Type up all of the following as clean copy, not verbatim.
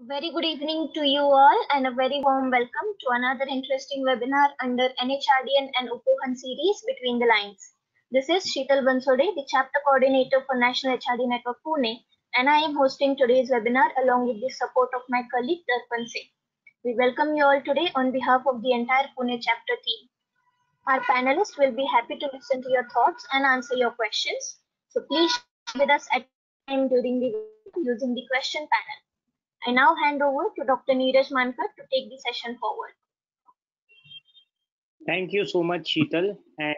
Very good evening to you all and a very warm welcome to another interesting webinar under NHRDN and Upohan series Between the Lines. This is Sheetal Bansode, the Chapter Coordinator for National HRD Network Pune, and I am hosting today's webinar along with the support of my colleague Darpan Singh. We welcome you all today on behalf of the entire Pune chapter team. Our panelists will be happy to listen to your thoughts and answer your questions. So please share with us at time during the using the question panel. I now hand over to Dr. Neeraj Mankar to take the session forward. Thank you so much, Sheetal, and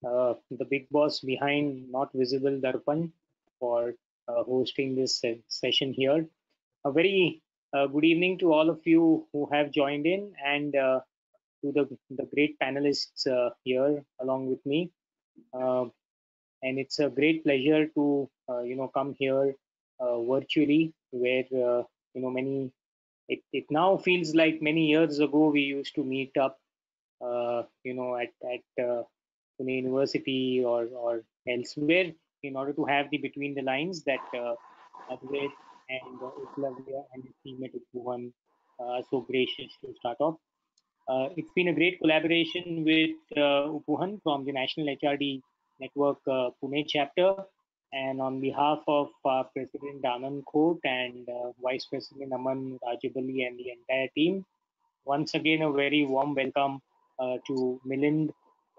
the big boss behind Not Visible, Darpan, for hosting this session here. A very good evening to all of you who have joined in, and to the great panelists here along with me. And it's a great pleasure to come here virtually, where many. It now feels like many years ago we used to meet up, at Pune University or elsewhere in order to have the between the lines that Advait and Eklavya and his team at Upuhan are so gracious to start off. It's been a great collaboration with Upuhan from the National HRD Network Pune chapter, and on behalf of President Anand Khot and Vice President Aman Rajabali and the entire team, once again a very warm welcome to Milind,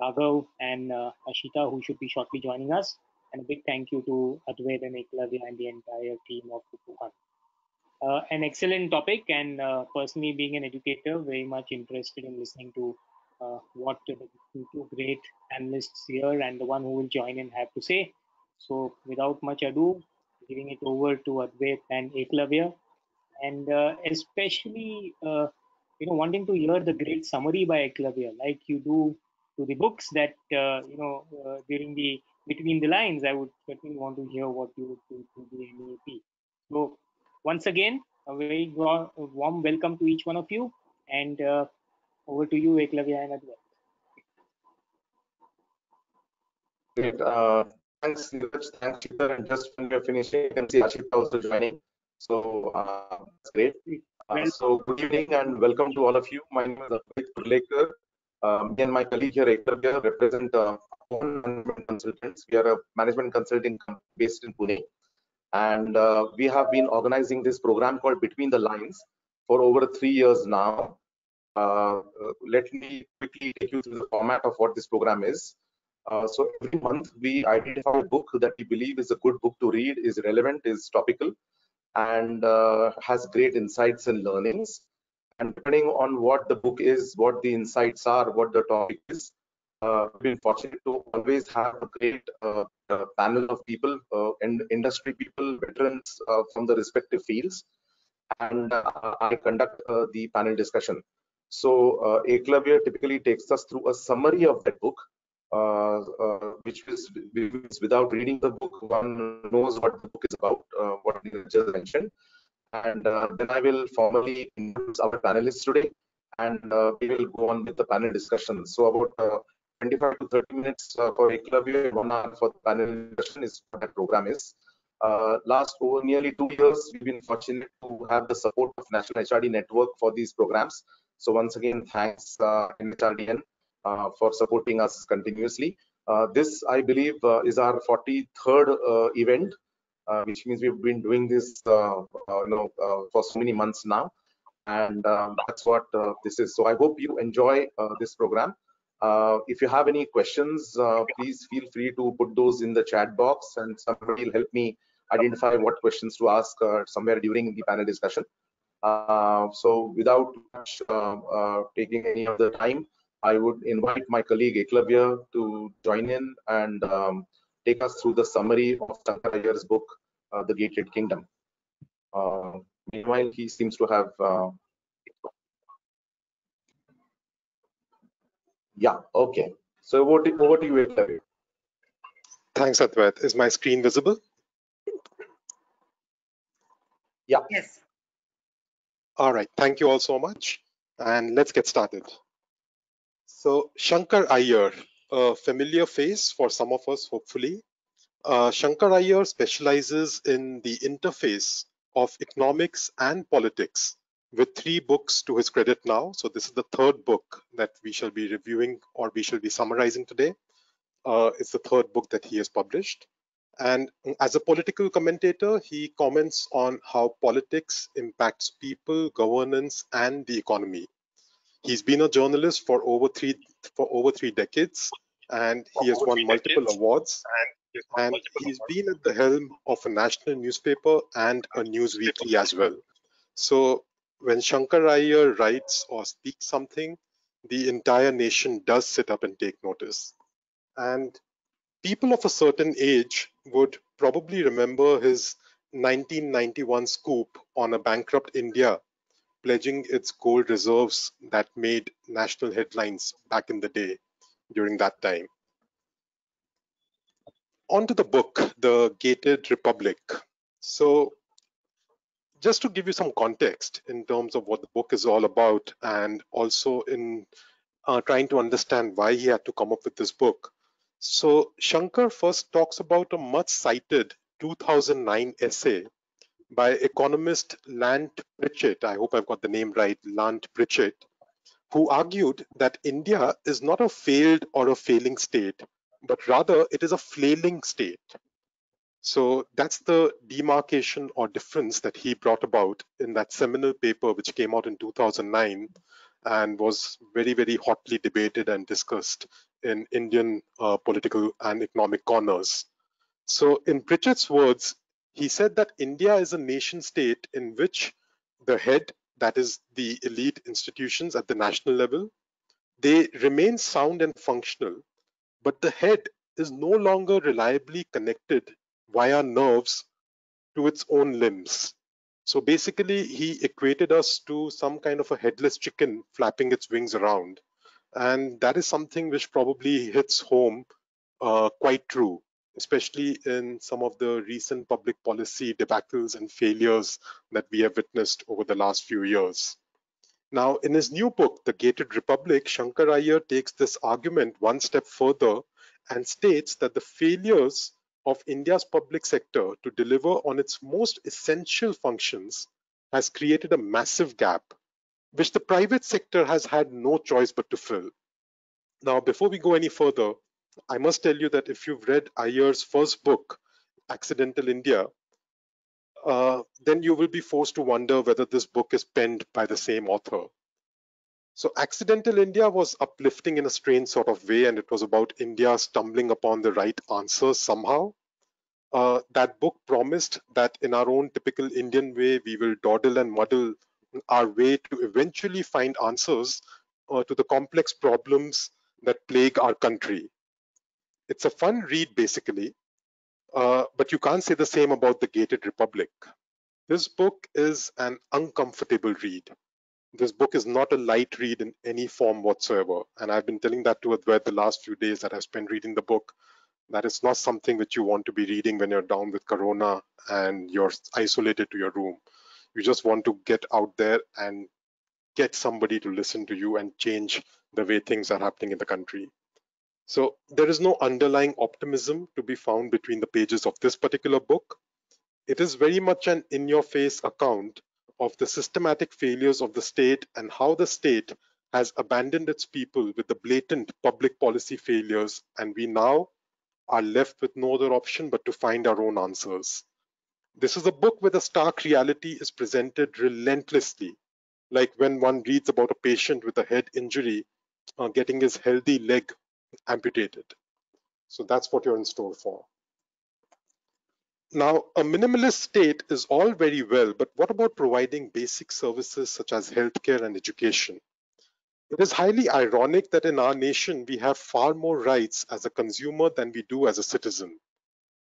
Raghav, and Aashita, who should be shortly joining us, and a big thank you to Advait and Eklavya and the entire team of Upuhan. An excellent topic, and personally being an educator, very much interested in listening to what the two great analysts here and the one who will join in have to say. So without much ado, giving it over to Advait and Eklavya, and especially wanting to hear the great summary by Eklavya, like you do to the books that during the between the lines. I would certainly want to hear what you would do to the NEP. So once again, a very warm welcome to each one of you, and over to you, Eklavya and Advait. Great. Thanks, Neeraj. Thanks, Sheetal. And just when we're finishing, you can see Aashita also joining. So that's great. So good evening and welcome to all of you. My name is Advait Kurlekar. Me and my colleague here, Eklavya, represent management consultants. We are a management consulting company based in Pune. And we have been organizing this program called Between the Lines for over 3 years now. Let me quickly take you through the format of what this program is. So every month we identify a book that we believe is a good book to read, is relevant, is topical, and has great insights and learnings. And depending on what the book is, what the insights are, what the topic is, we've been fortunate to always have a great panel of people, industry people, veterans from the respective fields, and I conduct the panel discussion. So Eklavya typically takes us through a summary of that book, which is without reading the book, one knows what the book is about, what you just mentioned. And then I will formally introduce our panelists today, and we will go on with the panel discussion. So about 25 to 30 minutes for Eklavya, 1 hour for the panel discussion is what that program is. Last over nearly 2 years, we've been fortunate to have the support of National HRD Network for these programs. So once again, thanks NHRDN for supporting us continuously. This, I believe, is our 43rd event, which means we've been doing this for so many months now, and that's what this is. So I hope you enjoy this program. If you have any questions, please feel free to put those in the chat box, and somebody will help me identify what questions to ask somewhere during the panel discussion. So without much taking any of the time, I would invite my colleague Eklavya to join in and take us through the summary of Shankar Iyengar's book, The Gated Kingdom. Meanwhile, he seems to have... Yeah, okay. So over to you, Eklavya. Thanks, Advait. Is my screen visible? Yeah. Yes. All right. Thank you all so much. And let's get started. So Shankar Iyer, a familiar face for some of us, hopefully. Shankar Iyer specializes in the interface of economics and politics, with 3 books to his credit now. So this is the 3rd book that we shall be reviewing, or we shall be summarizing today. It's the 3rd book that he has published. And as a political commentator, he comments on how politics impacts people, governance, and the economy. He's been a journalist for over three decades, and he has won multiple awards. And he's been at the helm of a national newspaper and a news weekly as well. So when Shankar Iyer writes or speaks something, the entire nation does sit up and take notice. And people of a certain age would probably remember his 1991 scoop on a bankrupt India pledging its gold reserves that made national headlines back in the day during that time. On to the book, The Gated Republic. So just to give you some context in terms of what the book is all about, and also in trying to understand why he had to come up with this book. So Shankar first talks about a much cited 2009 essay by economist Lant Pritchett. I hope I've got the name right, Lant Pritchett, who argued that India is not a failed or a failing state, but rather it is a flailing state. So that's the demarcation or difference that he brought about in that seminal paper which came out in 2009 and was very, very hotly debated and discussed in Indian political and economic corners. So in Pritchett's words, he said that India is a nation state in which the head, that is the elite institutions at the national level, they remain sound and functional, but the head is no longer reliably connected via nerves to its own limbs. So basically, he equated us to some kind of a headless chicken flapping its wings around. And that is something which probably hits home quite true, especially in some of the recent public policy debacles and failures that we have witnessed over the last few years. Now, in his new book, The Gated Republic, Shankar Iyer takes this argument one step further and states that the failures of India's public sector to deliver on its most essential functions has created a massive gap, which the private sector has had no choice but to fill. Now, before we go any further, I must tell you that if you've read Iyer's first book, Accidental India, then you will be forced to wonder whether this book is penned by the same author. So Accidental India was uplifting in a strange sort of way, and it was about India stumbling upon the right answers somehow. That book promised that in our own typical Indian way, we will dawdle and muddle our way to eventually find answers to the complex problems that plague our country. It's a fun read, basically, but you can't say the same about The Gated Republic. This book is an uncomfortable read. This book is not a light read in any form whatsoever. And I've been telling that to Advait the last few days that I've spent reading the book. That is not something which you want to be reading when you're down with Corona and you're isolated to your room. You just want to get out there and get somebody to listen to you and change the way things are happening in the country. So there is no underlying optimism to be found between the pages of this particular book. It is very much an in-your-face account of the systematic failures of the state and how the state has abandoned its people with the blatant public policy failures, and we now are left with no other option but to find our own answers. This is a book where the stark reality is presented relentlessly, like when one reads about a patient with a head injury getting his healthy leg amputated. So that's what you're in store for. Now, a minimalist state is all very well, but what about providing basic services such as healthcare and education? It is highly ironic that in our nation, we have far more rights as a consumer than we do as a citizen.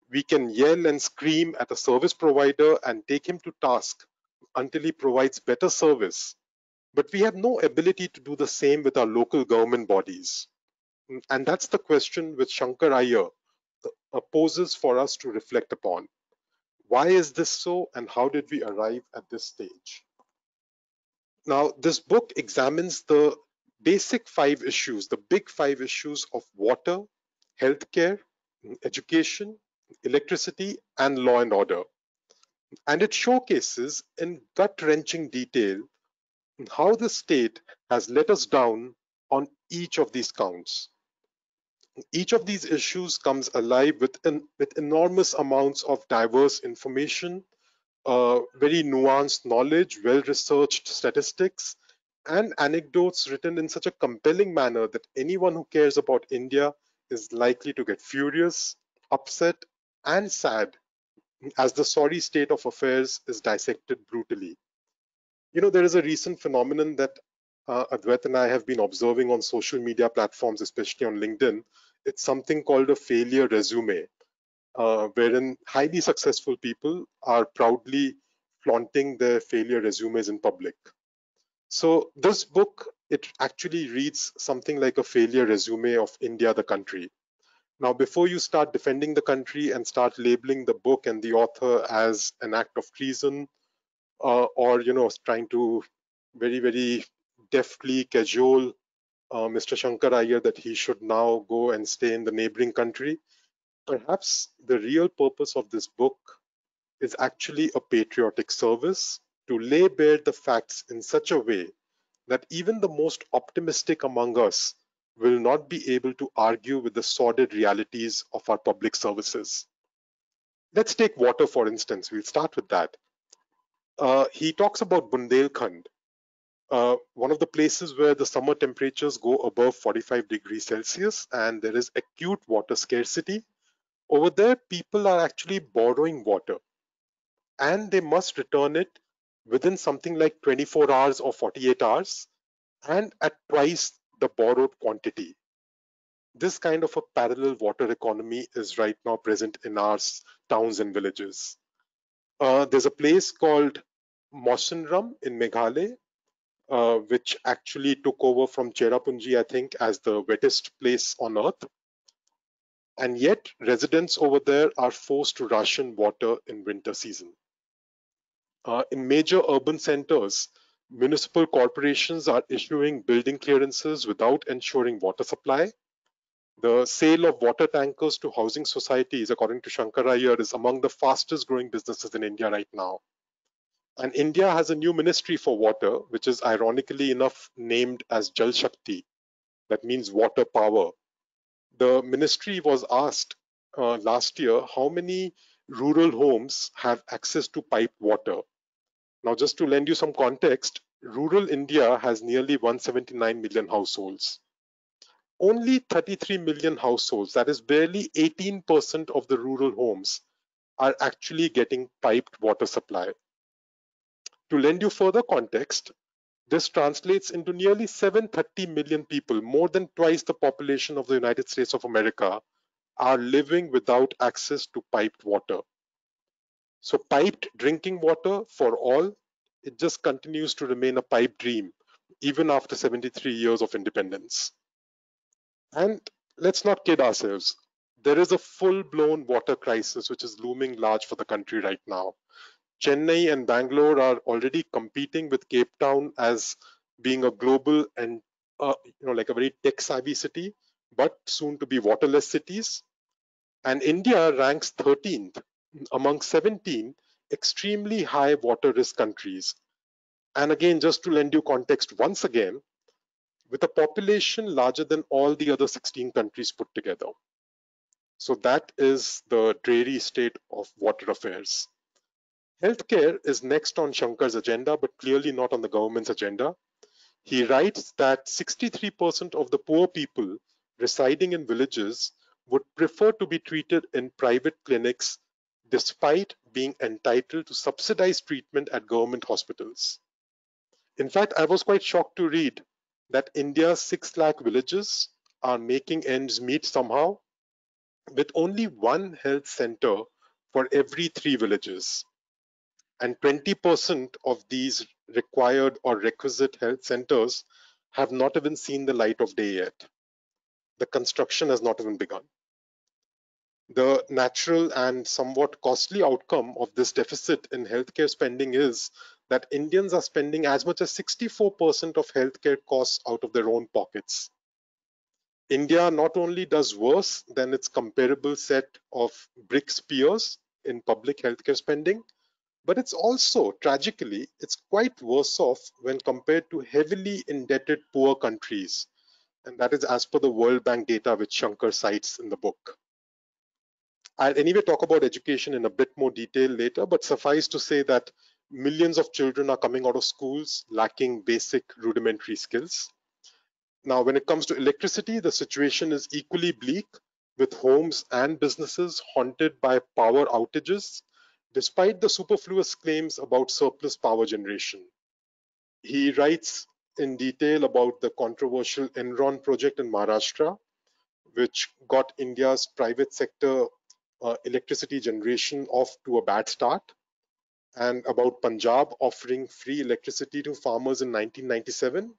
We can yell and scream at a service provider and take him to task until he provides better service, but we have no ability to do the same with our local government bodies. And that's the question which Shankar Iyer poses for us to reflect upon. Why is this so, and how did we arrive at this stage? Now, this book examines the basic 5 issues, the big 5 issues of water, healthcare, education, electricity, and law and order. And it showcases in gut-wrenching detail how the state has let us down on each of these counts. Each of these issues comes alive with enormous amounts of diverse information, very nuanced knowledge, well-researched statistics, and anecdotes written in such a compelling manner that anyone who cares about India is likely to get furious, upset, and sad as the sorry state of affairs is dissected brutally. There is a recent phenomenon that Advait and I have been observing on social media platforms, especially on LinkedIn. It's something called a failure resume, wherein highly successful people are proudly flaunting their failure resumes in public. So this book, it actually reads something like a failure resume of India, the country. Now, before you start defending the country and start labeling the book and the author as an act of treason, or trying to very deftly cajole Mr. Shankar Iyer that he should now go and stay in the neighboring country, perhaps the real purpose of this book is actually a patriotic service to lay bare the facts in such a way that even the most optimistic among us will not be able to argue with the sordid realities of our public services. Let's take water, for instance. We'll start with that. He talks about Bundelkhand, one of the places where the summer temperatures go above 45 degrees Celsius and there is acute water scarcity. Over there, people are actually borrowing water and they must return it within something like 24 hours or 48 hours and at twice the borrowed quantity. This kind of a parallel water economy is right now present in our towns and villages. There's a place called Mawsynram in Meghalaya, which actually took over from Cherrapunji, I think, as the wettest place on earth. And yet, residents over there are forced to ration water in winter season. In major urban centers, municipal corporations are issuing building clearances without ensuring water supply. The sale of water tankers to housing societies, according to Shankar Iyer, is among the fastest growing businesses in India right now. And India has a new ministry for water, which is ironically enough named as Jal Shakti. That means water power. The ministry was asked last year how many rural homes have access to piped water. Now, just to lend you some context, rural India has nearly 179 million households. Only 33 million households, that is barely 18% of the rural homes, are actually getting piped water supply. To lend you further context, this translates into nearly 730 million people, more than twice the population of the United States of America, are living without access to piped water. So piped drinking water for all, it just continues to remain a pipe dream, even after 73 years of independence. And let's not kid ourselves. There is a full-blown water crisis which is looming large for the country right now. Chennai and Bangalore are already competing with Cape Town as being a global and like a very tech-savvy city, but soon to be waterless cities. And India ranks 13th among 17 extremely high water risk countries. And again, just to lend you context once again, with a population larger than all the other 16 countries put together. So that is the dreary state of water affairs. Healthcare is next on Shankar's agenda, but clearly not on the government's agenda. He writes that 63% of the poor people residing in villages would prefer to be treated in private clinics despite being entitled to subsidized treatment at government hospitals. In fact, I was quite shocked to read that India's 6 lakh villages are making ends meet somehow, with only one health center for every 3 villages. And 20% of these required or requisite health centers have not even seen the light of day yet. The construction has not even begun. The natural and somewhat costly outcome of this deficit in healthcare spending is that Indians are spending as much as 64% of healthcare costs out of their own pockets. India not only does worse than its comparable set of BRICS peers in public healthcare spending, But it's also, tragically, it's quite worse off when compared to heavily indebted poor countries. And that is as per the World Bank data which Shankar cites in the book. I'll anyway talk about education in a bit more detail later, but suffice to say that millions of children are coming out of schools lacking basic rudimentary skills. Now, when it comes to electricity, the situation is equally bleak, with homes and businesses haunted by power outages, despite the superfluous claims about surplus power generation. He writes in detail about the controversial Enron project in Maharashtra, which got India's private sector electricity generation off to a bad start, and about Punjab offering free electricity to farmers in 1997,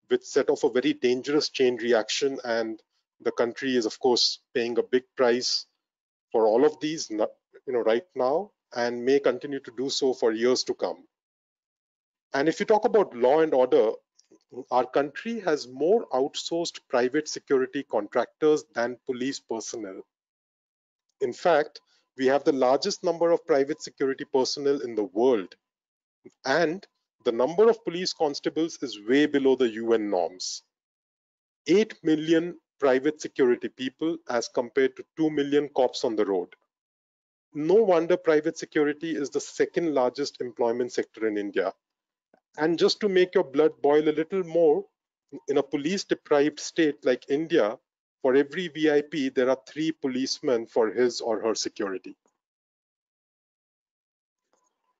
which set off a very dangerous chain reaction. And the country is, of course, paying a big price for all of these, right now, and may continue to do so for years to come. And if you talk about law and order, our country has more outsourced private security contractors than police personnel. In fact, we have the largest number of private security personnel in the world, and the number of police constables is way below the UN norms. 8 million private security people as compared to 2 million cops on the road. No wonder private security is the second largest employment sector in India. And just to make your blood boil a little more, in a police deprived state like India, for every VIP, there are 3 policemen for his or her security.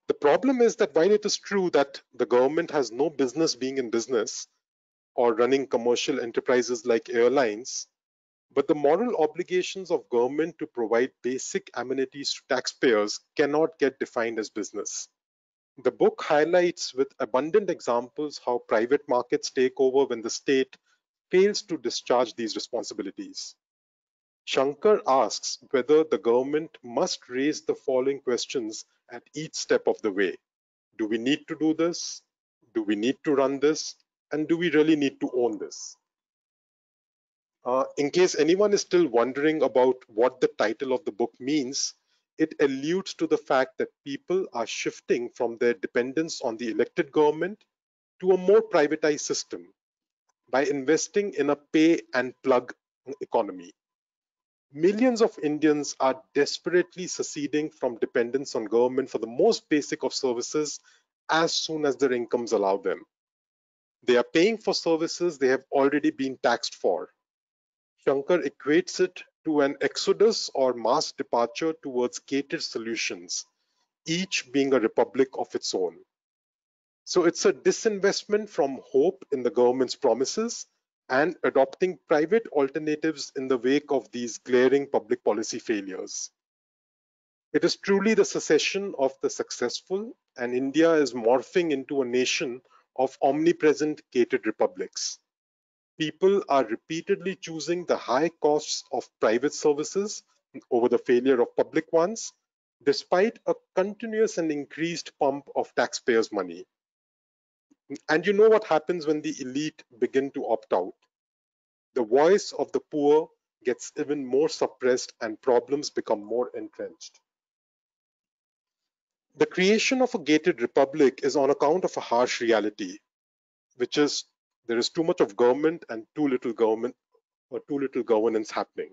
The problem is that while it is true that the government has no business being in business or running commercial enterprises like airlines, but the moral obligations of government to provide basic amenities to taxpayers cannot get defined as business. The book highlights with abundant examples how private markets take over when the state fails to discharge these responsibilities. Shankar asks whether the government must raise the following questions at each step of the way. Do we need to do this? Do we need to run this? And do we really need to own this? In case anyone is still wondering about what the title of the book means, it alludes to the fact that people are shifting from their dependence on the elected government to a more privatized system by investing in a pay and plug economy. Millions of Indians are desperately seceding from dependence on government for the most basic of services as soon as their incomes allow them. They are paying for services they have already been taxed for. Shankar equates it to an exodus or mass departure towards gated solutions, each being a republic of its own. So it's a disinvestment from hope in the government's promises and adopting private alternatives in the wake of these glaring public policy failures. It is truly the secession of the successful, and India is morphing into a nation of omnipresent gated republics. People are repeatedly choosing the high costs of private services over the failure of public ones, despite a continuous and increased pump of taxpayers' money. And you know what happens when the elite begin to opt out? The voice of the poor gets even more suppressed and problems become more entrenched. The creation of a gated republic is on account of a harsh reality, which is there is too much of government and too little government or too little governance happening.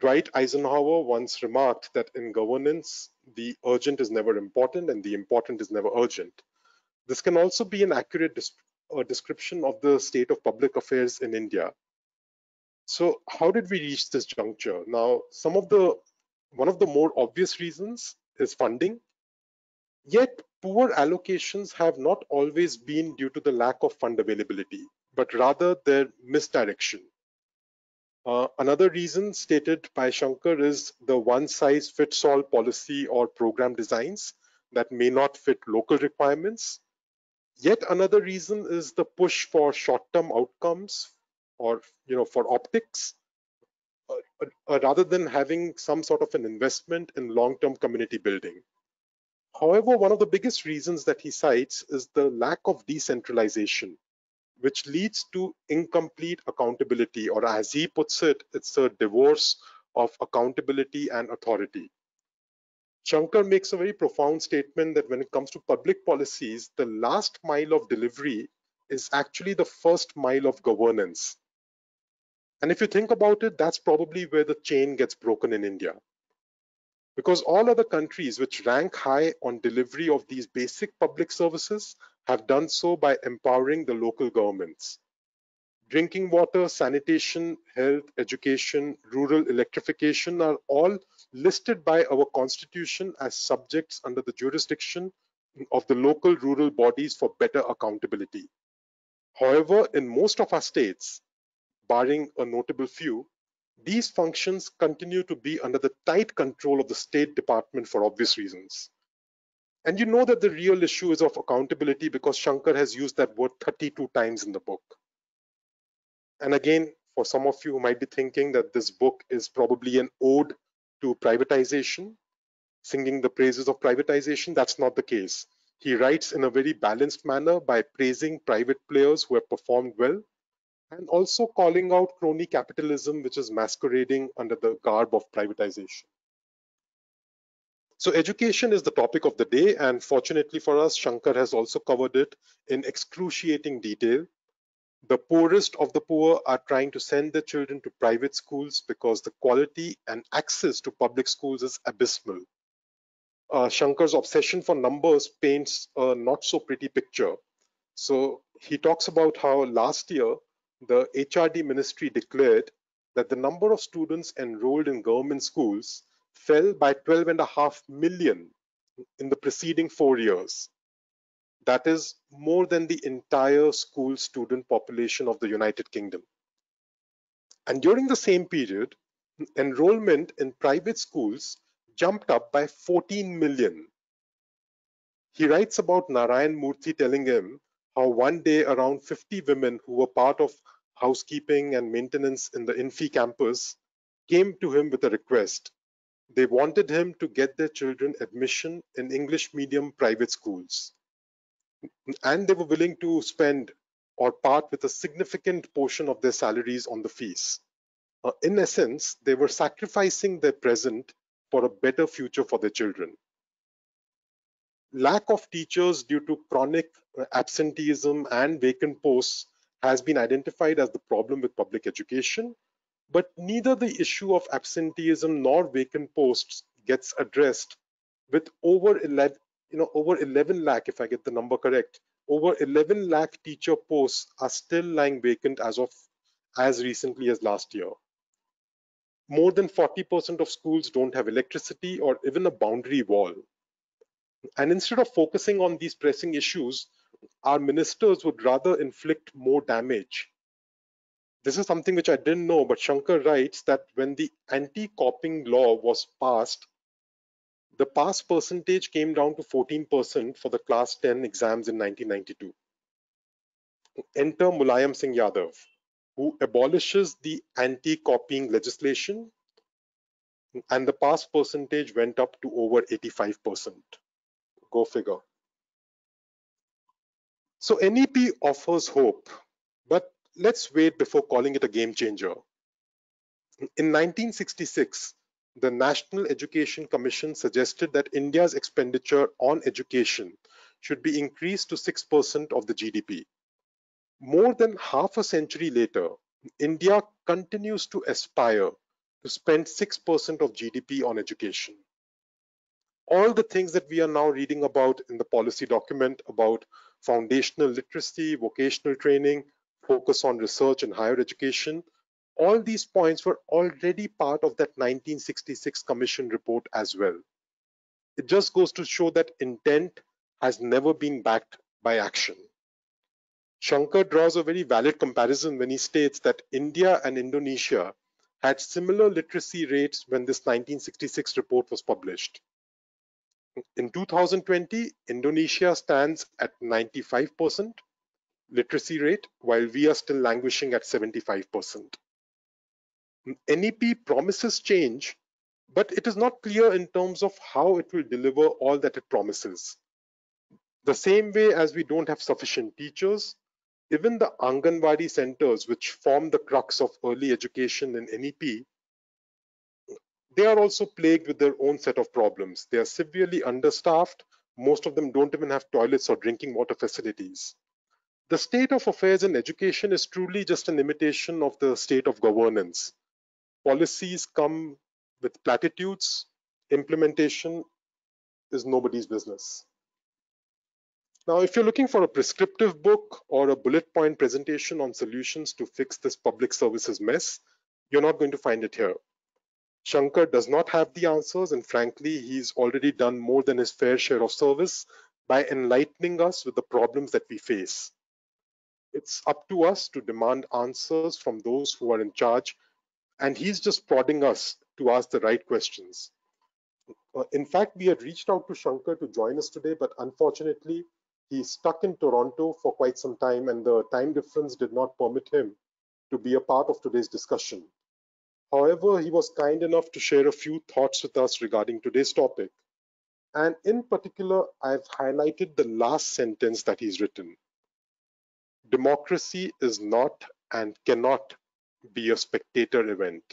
Dwight Eisenhower once remarked that in governance, the urgent is never important and the important is never urgent. This can also be an accurate description of the state of public affairs in India. So how did we reach this juncture? Now, one of the more obvious reasons is funding. Yet poor allocations have not always been due to the lack of fund availability, but rather their misdirection. Another reason stated by Shankar is the one-size-fits-all policy or program designs that may not fit local requirements. Yet another reason is the push for short-term outcomes or for optics, rather than having some sort of an investment in long-term community building. However, one of the biggest reasons that he cites is the lack of decentralization, which leads to incomplete accountability, or as he puts it, it's a divorce of accountability and authority. Shankar makes a very profound statement that when it comes to public policies, the last mile of delivery is actually the first mile of governance. And if you think about it, that's probably where the chain gets broken in India. Because all other countries which rank high on delivery of these basic public services have done so by empowering the local governments. Drinking water, sanitation, health, education, rural electrification are all listed by our constitution as subjects under the jurisdiction of the local rural bodies for better accountability. However, in most of our states, barring a notable few, these functions continue to be under the tight control of the State Department for obvious reasons. And you know that the real issue is of accountability because Shankar has used that word 32 times in the book. And again, for some of you who might be thinking that this book is probably an ode to privatization, singing the praises of privatization, that's not the case. He writes in a very balanced manner by praising private players who have performed well and also calling out crony capitalism, which is masquerading under the garb of privatization. So education is the topic of the day, and fortunately for us, Shankar has also covered it in excruciating detail. The poorest of the poor are trying to send their children to private schools because the quality and access to public schools is abysmal. Shankar's obsession for numbers paints a not so pretty picture. So he talks about how last year the HRD ministry declared that the number of students enrolled in government schools fell by 12.5 million in the preceding 4 years. That is more than the entire school student population of the United Kingdom. And during the same period, enrollment in private schools jumped up by 14 million. He writes about Narayan Murthy telling him how one day around 50 women who were part of housekeeping and maintenance in the Infi campus came to him with a request. They wanted him to get their children admission in English medium private schools. And they were willing to spend or part with a significant portion of their salaries on the fees. In essence, they were sacrificing their present for a better future for their children. Lack of teachers due to chronic absenteeism and vacant posts has been identified as the problem with public education, but neither the issue of absenteeism nor vacant posts gets addressed with over 11 lakh, if I get the number correct, over 11 lakh teacher posts are still lying vacant as recently as last year. More than 40% of schools don't have electricity or even a boundary wall. And instead of focusing on these pressing issues, our ministers would rather inflict more damage. This is something which I didn't know, but Shankar writes that when the anti-copying law was passed, the pass percentage came down to 14% for the class 10 exams in 1992. Enter Mulayam Singh Yadav, who abolishes the anti-copying legislation, and the pass percentage went up to over 85%. Go figure. So NEP offers hope, but let's wait before calling it a game changer. In 1966, the National Education Commission suggested that India's expenditure on education should be increased to 6% of the GDP. More than half a century later, India continues to aspire to spend 6% of GDP on education. All the things that we are now reading about in the policy document about foundational literacy, vocational training, focus on research and higher education, all these points were already part of that 1966 Commission report as well. It just goes to show that intent has never been backed by action. Shankar draws a very valid comparison when he states that India and Indonesia had similar literacy rates when this 1966 report was published. In 2020, Indonesia stands at 95% literacy rate, while we are still languishing at 75%. NEP promises change, but it is not clear in terms of how it will deliver all that it promises. The same way as we don't have sufficient teachers, even the Anganwadi centers, which form the crux of early education in NEP, they are also plagued with their own set of problems. They are severely understaffed. Most of them don't even have toilets or drinking water facilities. The state of affairs in education is truly just an imitation of the state of governance. Policies come with platitudes, implementation is nobody's business. Now, if you're looking for a prescriptive book or a bullet point presentation on solutions to fix this public services mess, you're not going to find it here. Shankar does not have the answers, and frankly, he's already done more than his fair share of service by enlightening us with the problems that we face. It's up to us to demand answers from those who are in charge, and he's just prodding us to ask the right questions. In fact, we had reached out to Shankar to join us today, but unfortunately, he's stuck in Toronto for quite some time, and the time difference did not permit him to be a part of today's discussion. However, he was kind enough to share a few thoughts with us regarding today's topic. And in particular, I've highlighted the last sentence that he's written. Democracy is not and cannot be a spectator event.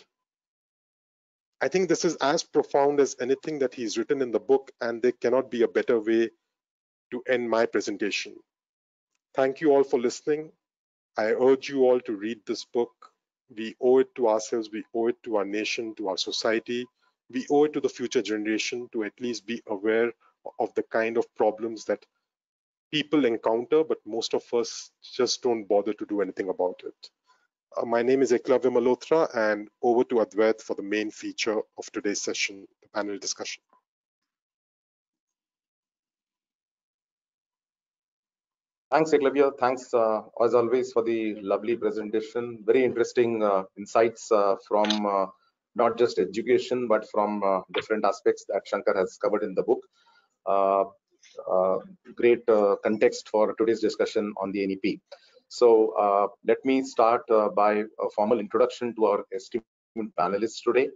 I think this is as profound as anything that he's written in the book, and there cannot be a better way to end my presentation. Thank you all for listening. I urge you all to read this book. We owe it to ourselves, we owe it to our nation, to our society. We owe it to the future generation to at least be aware of the kind of problems that people encounter, but most of us just don't bother to do anything about it. My name is Eklavya Malhotra, and over to Advait for the main feature of today's session, the panel discussion. Thanks, Eklavya. Thanks, as always, for the lovely presentation. Very interesting insights from not just education, but from different aspects that Shankar has covered in the book. Uh, Great context for today's discussion on the NEP. So let me start by a formal introduction to our esteemed panelists today.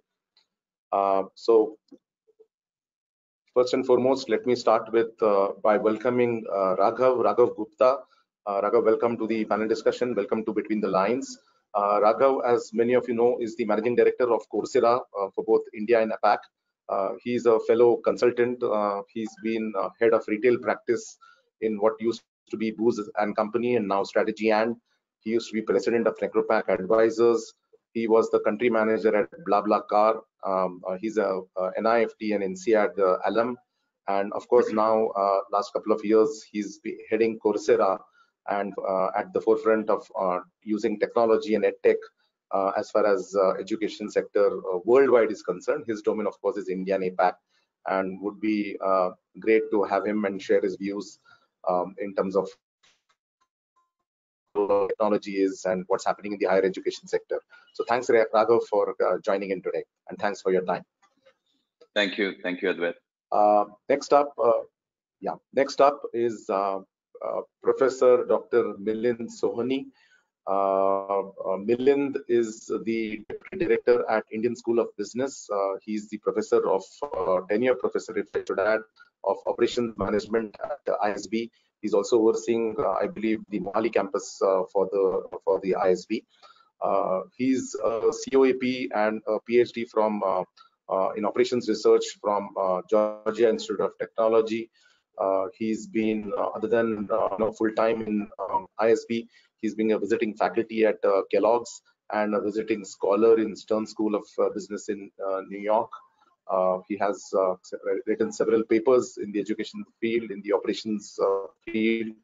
So first and foremost, let me start with by welcoming Raghav Gupta. Raghav, welcome to the panel discussion. Welcome to Between the Lines. Raghav, as many of you know, is the managing director of Coursera for both India and APAC. He's a fellow consultant. He's been head of retail practice in what used to be Booz and Company and now Strategy and. He used to be president of Necropac Advisors. He was the country manager at BlaBlaCar. He's a NIFT and INSEAD alum. And of course, now, last couple of years, he's heading Coursera and at the forefront of using technology and edtech as far as education sector worldwide is concerned. His domain, of course, is India and APAC, and would be great to have him and share his views in terms of technology is and what's happening in the higher education sector. So thanks, Raghav, for joining in today, and thanks for your time. Thank you, Advait. Next up is Professor Dr. Milind Sohoni. Milind is the Deputy Director at Indian School of Business. He's the professor of tenure professor, if I should add, of operations management at ISB. He's also overseeing, I believe, the Mohali campus for the ISB. He's a COAP and a PhD from in operations research from Georgia Institute of Technology. He's been, other than full-time in ISB, he's been a visiting faculty at Kellogg's and a visiting scholar in Stern School of Business in New York. He has written several papers in the education field, in the operations field.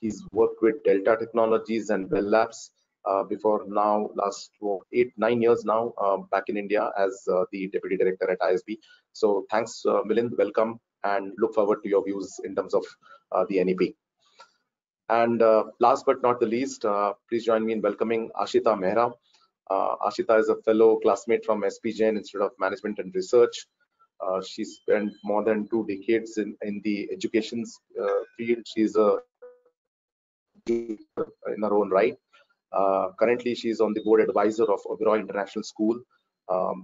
He's worked with Delta Technologies and Bell Labs before now, last 8-9 years now, back in India as the Deputy Director at ISB. So thanks, Milind, welcome, and look forward to your views in terms of the NEP. And last but not the least, please join me in welcoming Aashita Mehra. Aashita is a fellow classmate from SP Jain Institute of Management and Research. She spent more than 2 decades in the education field. She's a in her own right. Currently, she's on the board advisor of Oberoi International School,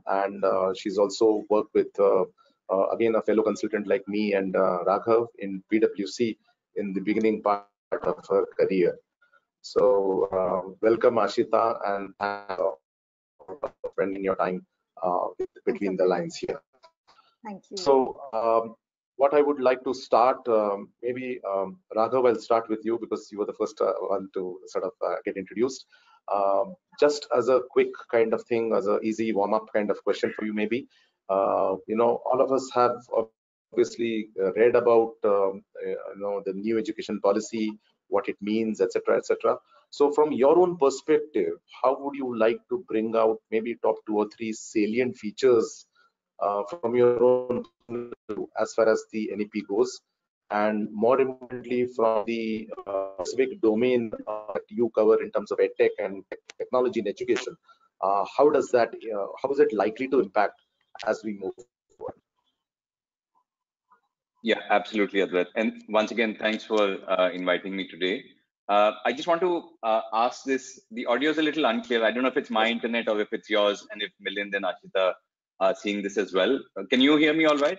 and she's also worked with, again, a fellow consultant like me and Raghav in PwC in the beginning part of her career. So welcome, Aashita, and thanks for spending your time between the lines here. Thank you. So what I would like to start, maybe Raghav, I'll start with you because you were the first one to sort of get introduced. Just as a quick kind of thing, as an easy warm-up kind of question for you, maybe. All of us have obviously read about the new education policy, what it means, etc., etc. So from your own perspective, how would you like to bring out maybe top 2 or 3 salient features from your own as far as the NEP goes, and more importantly from the specific domain that you cover in terms of edtech and technology in education? How is it likely to impact as we move forward? Yeah, absolutely, Advait. And once again, thanks for inviting me today. I just want to ask this. The audio is a little unclear. I don't know if it's my internet or if it's yours, and if Milind and Aashita are seeing this as well. Can you hear me all right?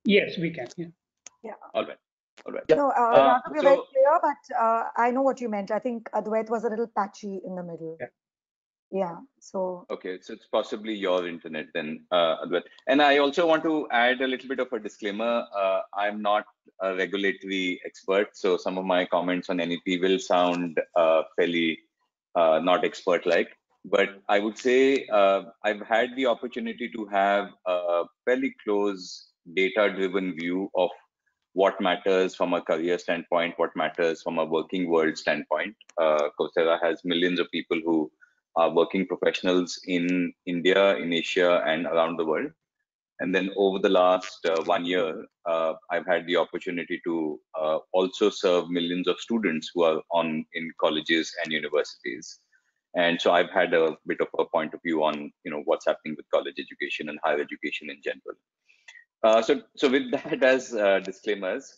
Yes, we can. Yeah. All right. All right. No, Raghav, you're very clear, but I know what you meant. I think Advait was a little patchy in the middle. Yeah. So. Okay, so it's possibly your internet then, Advait. And I also want to add a little bit of a disclaimer. I'm not a regulatory expert, so some of my comments on NEP will sound fairly not expert-like. But I would say I've had the opportunity to have a fairly close data-driven view of what matters from a career standpoint, what matters from a working world standpoint. Coursera has millions of people who are working professionals in India, in Asia, and around the world. And then over the last 1 year, I've had the opportunity to also serve millions of students who are in colleges and universities. And so I've had a bit of a point of view on what's happening with college education and higher education in general. So with that as disclaimers,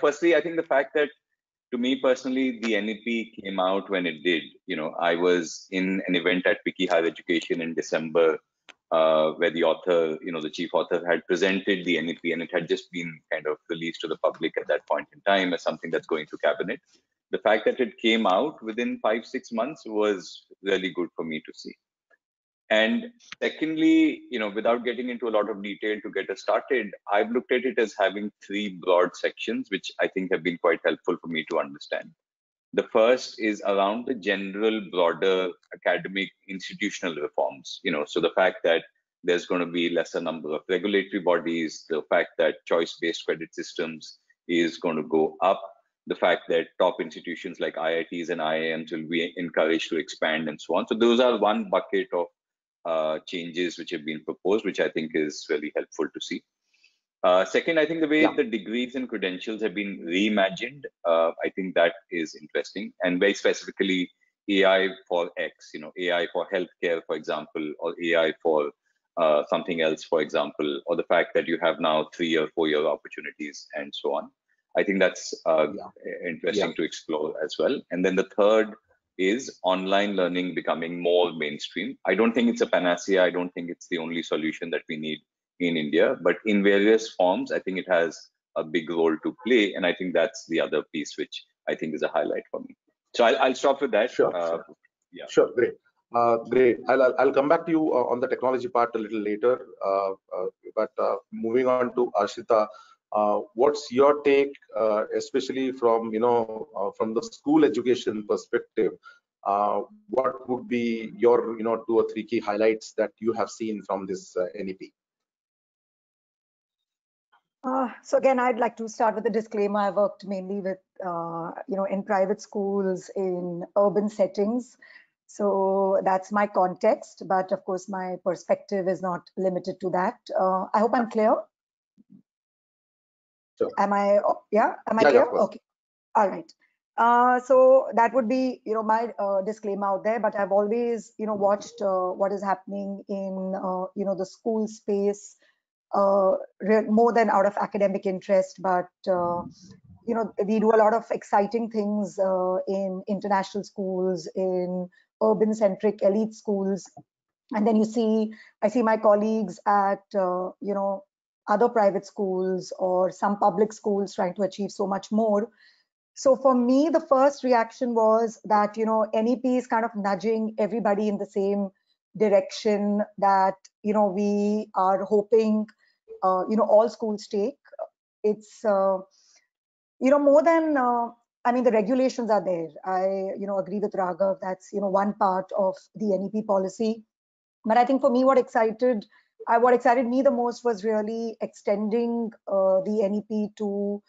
firstly, I think the fact that to me personally, the NEP came out when it did. I was in an event at Wiki Higher Education in December where the author, the chief author had presented the NEP, and it had just been kind of released to the public at that point in time as something that's going to cabinet. The fact that it came out within 5-6 months was really good for me to see. And secondly, without getting into a lot of detail to get us started, I've looked at it as having 3 broad sections, which I think have been quite helpful for me to understand. The first is around the general, broader academic institutional reforms. So the fact that there's going to be lesser number of regulatory bodies, the fact that choice-based credit systems is going to go up, the fact that top institutions like IITs and IIMs will be encouraged to expand and so on. So those are one bucket of changes which have been proposed, which I think is really helpful to see. Second, I think the way the degrees and credentials have been reimagined, I think that is interesting, and very specifically AI for X, AI for healthcare, for example, or AI for something else, for example, or the fact that you have now 3 or 4 year opportunities and so on. I think that's interesting to explore as well. And then the third is online learning becoming more mainstream. I don't think it's a panacea. I don't think it's the only solution that we need in India, but in various forms, I think it has a big role to play. And I think that's the other piece, which I think is a highlight for me. So I'll stop with that. Sure. Yeah. Sure. Great. Great. I'll come back to you on the technology part a little later. But moving on to Aashita, what's your take, especially from from the school education perspective? What would be your 2 or 3 key highlights that you have seen from this NEP? So again, I'd like to start with a disclaimer. I worked mainly with, in private schools in urban settings. So that's my context. But of course, my perspective is not limited to that. I hope I'm clear. Sure. Am I clear? Okay. All right. So that would be, my disclaimer out there. But I've always, watched what is happening in, the school space. More than out of academic interest, but we do a lot of exciting things in international schools, in urban-centric elite schools, and then I see my colleagues at other private schools or some public schools trying to achieve so much more. So for me, the first reaction was that NEP is kind of nudging everybody in the same direction that, we are hoping, all schools take. It's, more than, I mean, the regulations are there. I, agree with Raghav. That's, one part of the NEP policy. But I think for me, what excited me the most was really extending the NEP to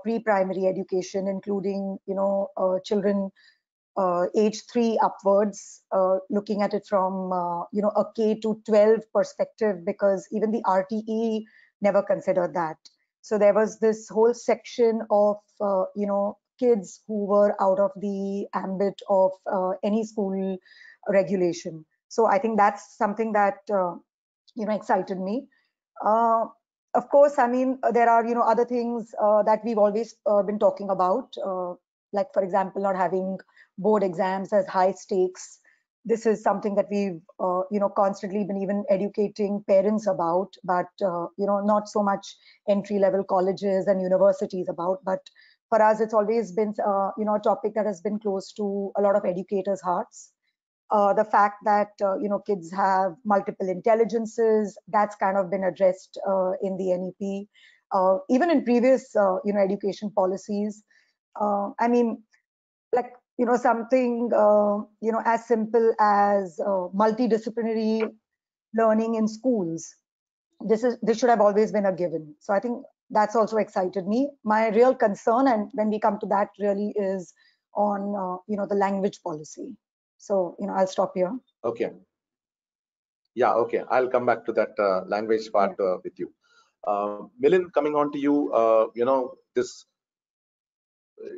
pre-primary education, including, children age 3 upwards, looking at it from, a K to 12 perspective, because even the RTE never considered that. So there was this whole section of, kids who were out of the ambit of any school regulation. So I think that's something that, excited me. Of course, I mean, there are, other things that we've always been talking about, like, for example, not having board exams as high stakes. This is something that we've, constantly been even educating parents about, but, not so much entry-level colleges and universities about. But for us, it's always been, a topic that has been close to a lot of educators' hearts. The fact that, kids have multiple intelligences, that's kind of been addressed in the NEP. Even in previous, education policies. I mean, like, something, as simple as multidisciplinary learning in schools. This should have always been a given. So I think that's also excited me. My real concern, and when we come to that, really is on, the language policy. So, I'll stop here. Okay. Yeah, okay. I'll come back to that language part with you. Milind, coming on to you, this,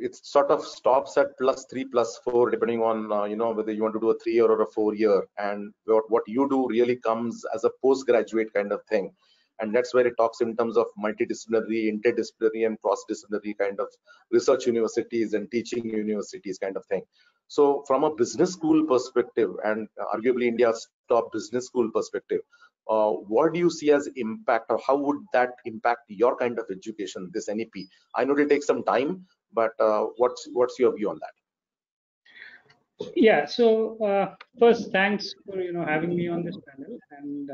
it sort of stops at +3, +4, depending on, whether you want to do a 3-year or a 4-year. And what you do really comes as a postgraduate kind of thing. And that's where it talks in terms of multidisciplinary, interdisciplinary, and cross-disciplinary kind of research universities and teaching universities kind of thing. So from a business school perspective, and arguably India's top business school perspective, what do you see as impact, or how would that impact your kind of education, this NEP? I know it takes some time, but what's your view on that? Yeah, so first, thanks for having me on this panel, and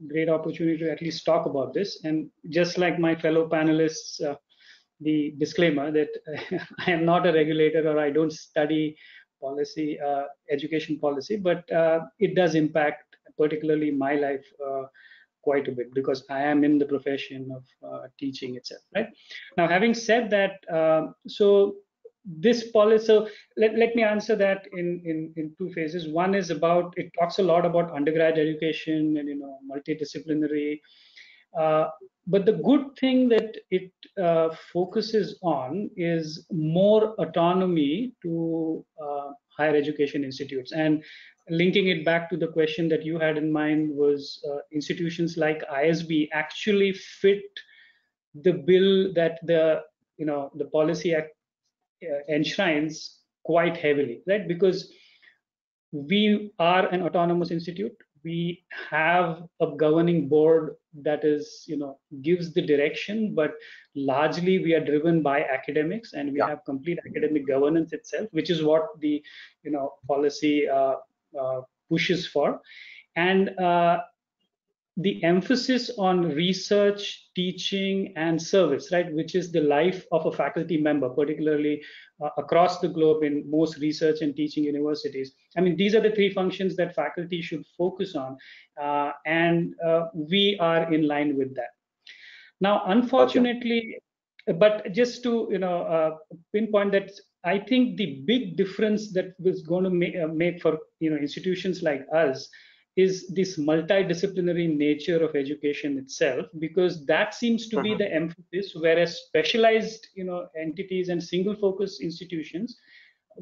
great opportunity to at least talk about this. And just like my fellow panelists, the disclaimer that I am not a regulator, or I don't study policy, education policy, but it does impact particularly my life quite a bit, because I am in the profession of teaching itself, right? Now, having said that, so this policy, so let me answer that in two phases. One is about, it talks a lot about undergrad education and multidisciplinary, but the good thing that it focuses on is more autonomy to higher education institutes. And linking it back to the question that you had in mind was, institutions like ISB actually fit the bill that the policy act enshrines quite heavily, right? Because we are an autonomous institute. We have a governing board that is, gives the direction, but largely we are driven by academics, and we have complete academic governance itself, which is what the, policy pushes for. And the emphasis on research, teaching, and service, right, which is the life of a faculty member, particularly across the globe in most research and teaching universities. I mean, these are the three functions that faculty should focus on, and we are in line with that. Now, unfortunately, but just to pinpoint that, I think the big difference that was going to make for institutions like us is this multidisciplinary nature of education itself, because that seems to be the emphasis, whereas specialized entities and single focus institutions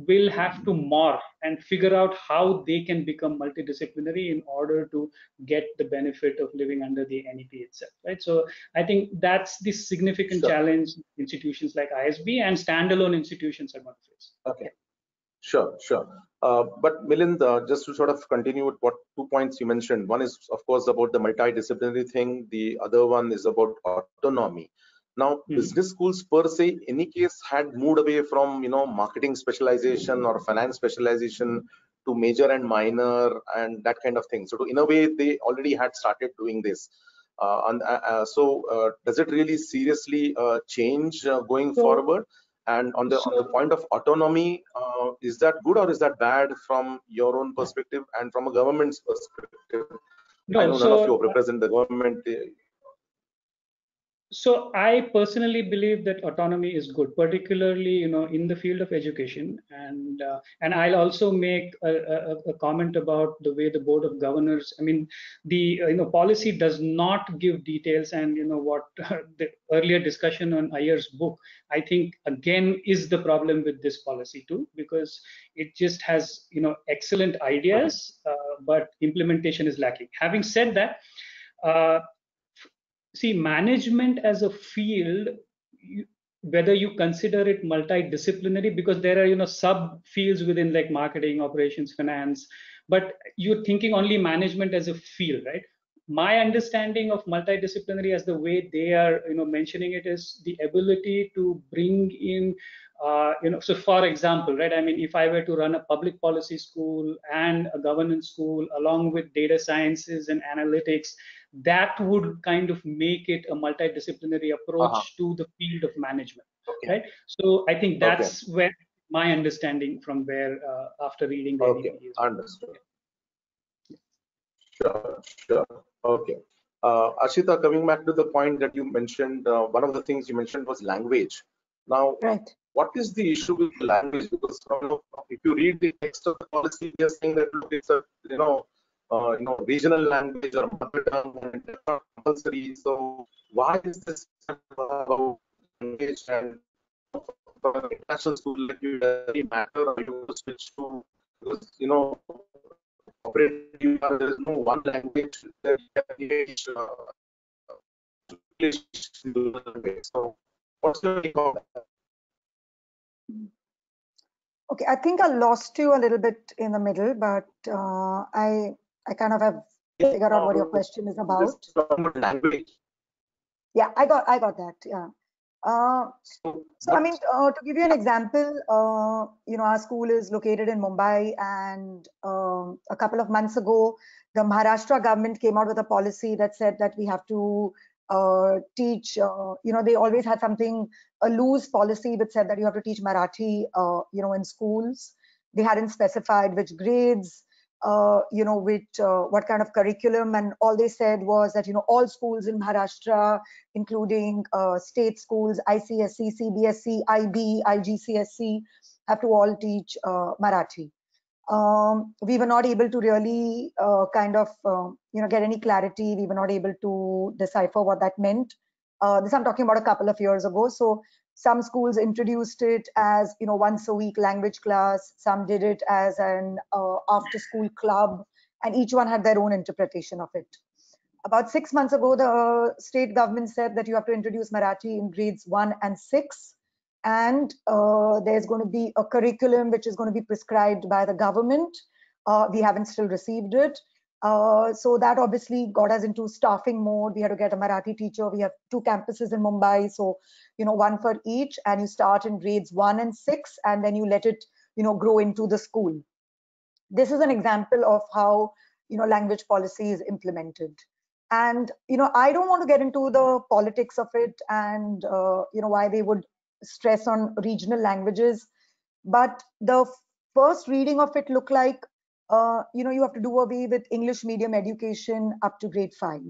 will have to morph and figure out how they can become multidisciplinary in order to get the benefit of living under the NEP itself, right? So I think that's the significant challenge institutions like ISB and standalone institutions are going to face. Okay. Sure. But Milind, just to sort of continue with what 2 points you mentioned. One is, of course, about the multidisciplinary thing. The other one is about autonomy. Now, business schools per se, in any case, had moved away from marketing specialization or finance specialization to major and minor and that kind of thing. So in a way, they already had started doing this. Does it really seriously change going forward? And on the point of autonomy, is that good or is that bad from your own perspective and from a government's perspective? I know none of you represent the government. So I personally believe that autonomy is good, particularly in the field of education, and I'll also make a comment about the way the Board of Governors. I mean, the policy does not give details, and what the earlier discussion on Iyer's book, I think again is the problem with this policy too, because it just has excellent ideas, but implementation is lacking. Having said that. See, management as a field, whether you consider it multidisciplinary, because there are sub fields within like marketing, operations, finance, but you're thinking only management as a field, right? My understanding of multidisciplinary, as the way they are mentioning it, is the ability to bring in so for example, right, I mean, if I were to run a public policy school and a governance school along with data sciences and analytics, that would kind of make it a multidisciplinary approach to the field of management, right? So I think that's where my understanding from where after reading the NEP is. Understood. Sure. Okay. Aashita, coming back to the point that you mentioned, one of the things you mentioned was language. Now, what is the issue with language? Because if you read the text of the policy, they are saying that look, it's a regional language or mother tongue, and it's not compulsory. So why is this about language? And for an international school, like you, does it matter, or you switch to, because there is no one language that you can teach English. So what's your take on that? Okay, I think I lost you a little bit in the middle, but I kind of have figured out what your question is about. Language. Yeah, I got that. Yeah. So I mean, to give you an example, our school is located in Mumbai, and a couple of months ago, the Maharashtra government came out with a policy that said that we have to teach. They always had a loose policy which said that you have to teach Marathi, in schools. They hadn't specified which grades, what kind of curriculum, and all they said was that all schools in Maharashtra, including state schools, ICSE, CBSE, IB, IGCSE, have to all teach Marathi. We were not able to really get any clarity. We were not able to decipher what that meant. This I'm talking about a couple of years ago. So some schools introduced it as once a week language class. Some did it as an after school club, and each one had their own interpretation of it. About 6 months ago, the state government said that you have to introduce Marathi in grades 1 and 6. And there's going to be a curriculum which is going to be prescribed by the government. We haven't still received it. So that obviously got us into staffing mode. We had to get a Marathi teacher. We have 2 campuses in Mumbai, so one for each, and you start in grades 1 and 6, and then you let it grow into the school. This is an example of how language policy is implemented. And I don't want to get into the politics of it and why they would stress on regional languages, but the first reading of it looked like you have to do away with English medium education up to grade 5.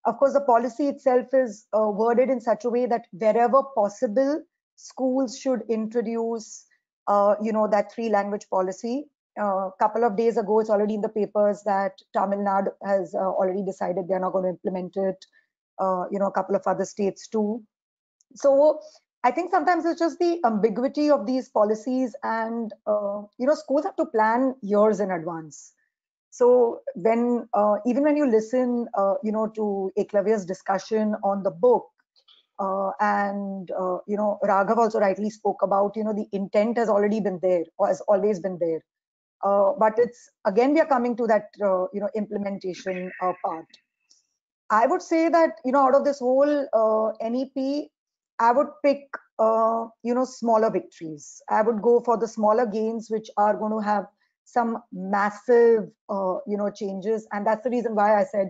Of course, the policy itself is worded in such a way that wherever possible, schools should introduce that 3-language policy. A couple of days ago, it's already in the papers that Tamil Nadu has already decided they're not going to implement it. A couple of other states too. So I think sometimes it's just the ambiguity of these policies, and schools have to plan years in advance. So when even when you listen, to Eklavya's discussion on the book, and Raghav also rightly spoke about, the intent has already been there, or has always been there. But it's again we are coming to that implementation part. I would say that out of this whole NEP, I would pick smaller victories. I would go for the smaller gains which are going to have some massive, changes. And that's the reason why I said,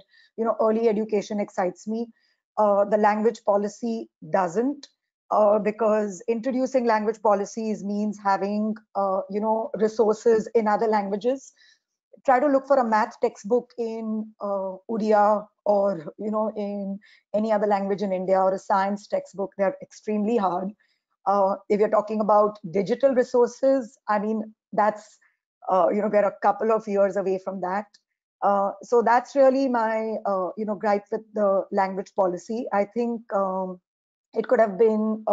early education excites me. The language policy doesn't, because introducing language policies means having, resources in other languages. Try to look for a math textbook in Odia or, in any other language in India, or a science textbook. They're extremely hard. If you're talking about digital resources, I mean, that's, we're a couple of years away from that. So that's really my, gripe with the language policy. I think it could have been,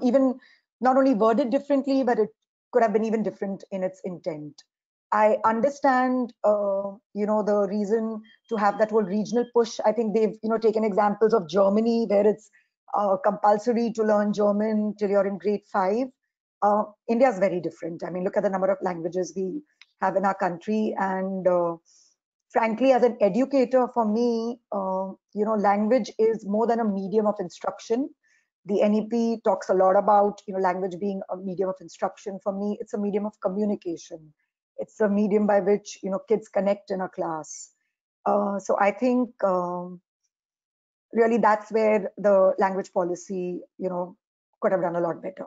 even not only worded differently, but it could have been even different in its intent. I understand, the reason to have that whole regional push. I think they've, taken examples of Germany, where it's compulsory to learn German till you're in grade 5. India is very different. I mean, look at the number of languages we have in our country. And frankly, as an educator, for me, language is more than a medium of instruction. The NEP talks a lot about, language being a medium of instruction. For me, it's a medium of communication. It's a medium by which, kids connect in a class. So I think really that's where the language policy, could have done a lot better.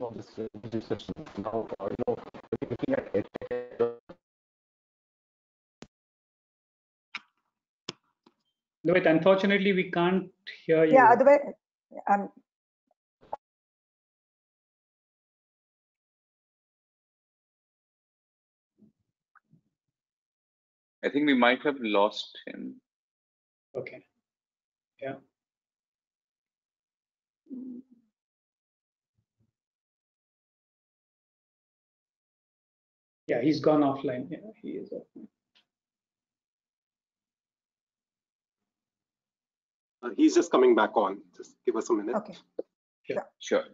Of this session now, looking at Wait, unfortunately, we can't hear you. Yeah, otherwise, I think we might have lost him. Okay. Yeah. Yeah, he's gone offline. Yeah, he is offline. He's just coming back on. Just give us a minute. okay. Sure.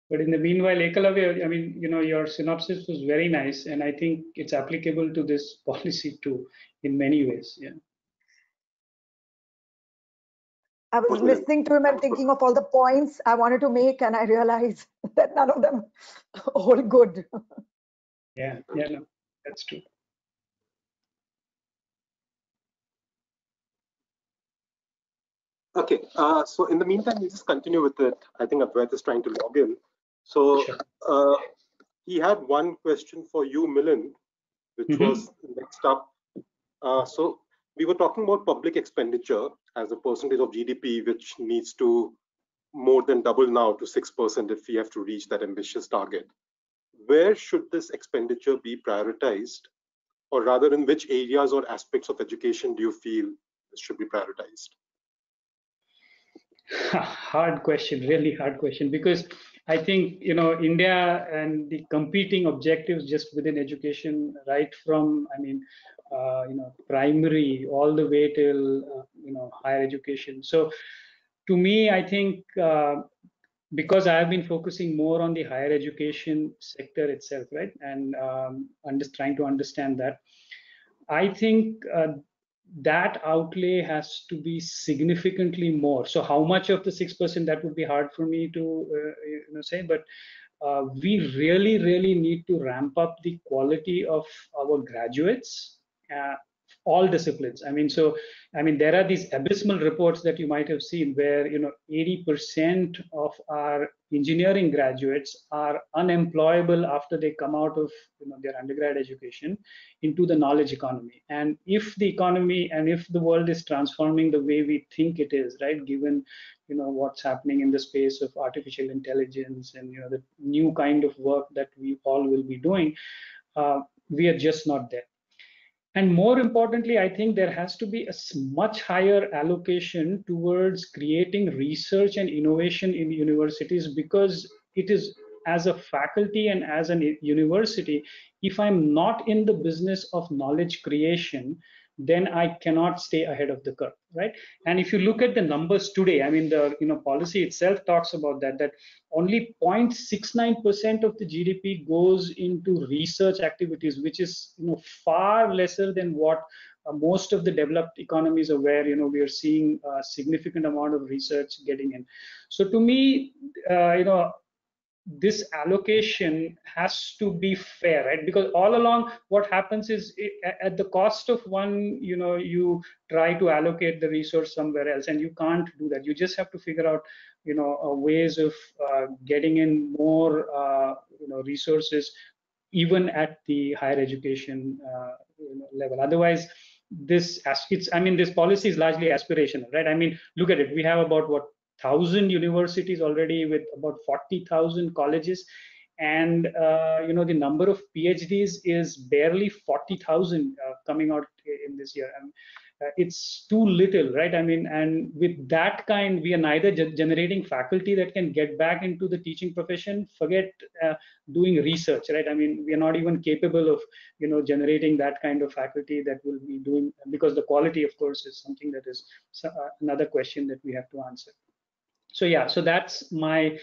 But in the meanwhile, Ekalavya, I mean, your synopsis was very nice, and I think it's applicable to this policy too, in many ways. Yeah. I was listening to him and thinking of all the points I wanted to make, and I realized that none of them hold good. Yeah, no, that's true. Okay, so in the meantime, we'll just continue with it. I think Advait is trying to log in. So he had one question for you, Milind, which was next up. So we were talking about public expenditure as a percentage of GDP, which needs to more than double now to 6% if we have to reach that ambitious target. Where should this expenditure be prioritized? Or rather, in which areas or aspects of education do you feel this should be prioritized? Hard question, really hard question, because I think, India and the competing objectives just within education, right from, primary all the way till, higher education. So to me, I think, because I have been focusing more on the higher education sector itself, right? And I'm just trying to understand that. I think that outlay has to be significantly more. So how much of the 6%, that would be hard for me to say, but we really, really need to ramp up the quality of our graduates, all disciplines. There are these abysmal reports that you might have seen where 80% of our engineering graduates are unemployable after they come out of their undergrad education into the knowledge economy. And if the economy and if the world is transforming the way we think it is, right, given what's happening in the space of artificial intelligence and the new kind of work that we all will be doing, we are just not there. And more importantly, I think there has to be a much higher allocation towards creating research and innovation in universities, because it is, as a faculty and as a university, if I'm not in the business of knowledge creation, then I cannot stay ahead of the curve, right? And if you look at the numbers today, I mean, the policy itself talks about that only 0.69% of the GDP goes into research activities, which is far lesser than what most of the developed economies are, where we are seeing a significant amount of research getting in. So to me, this allocation has to be fair, right? Because all along what happens is, at the cost of one, you try to allocate the resource somewhere else, and you can't do that. You just have to figure out ways of getting in more resources even at the higher education level. Otherwise, this policy is largely aspirational, right? I mean, look at it. We have about 1,000 universities already, with about 40,000 colleges, and the number of PhDs is barely 40,000 coming out in this year. It's too little, right? I mean, and with that kind, we are neither generating faculty that can get back into the teaching profession, forget doing research, right? I mean, we are not even capable of generating that kind of faculty that will be doing, because the quality, of course, is something that is another question that we have to answer. So yeah, so that's my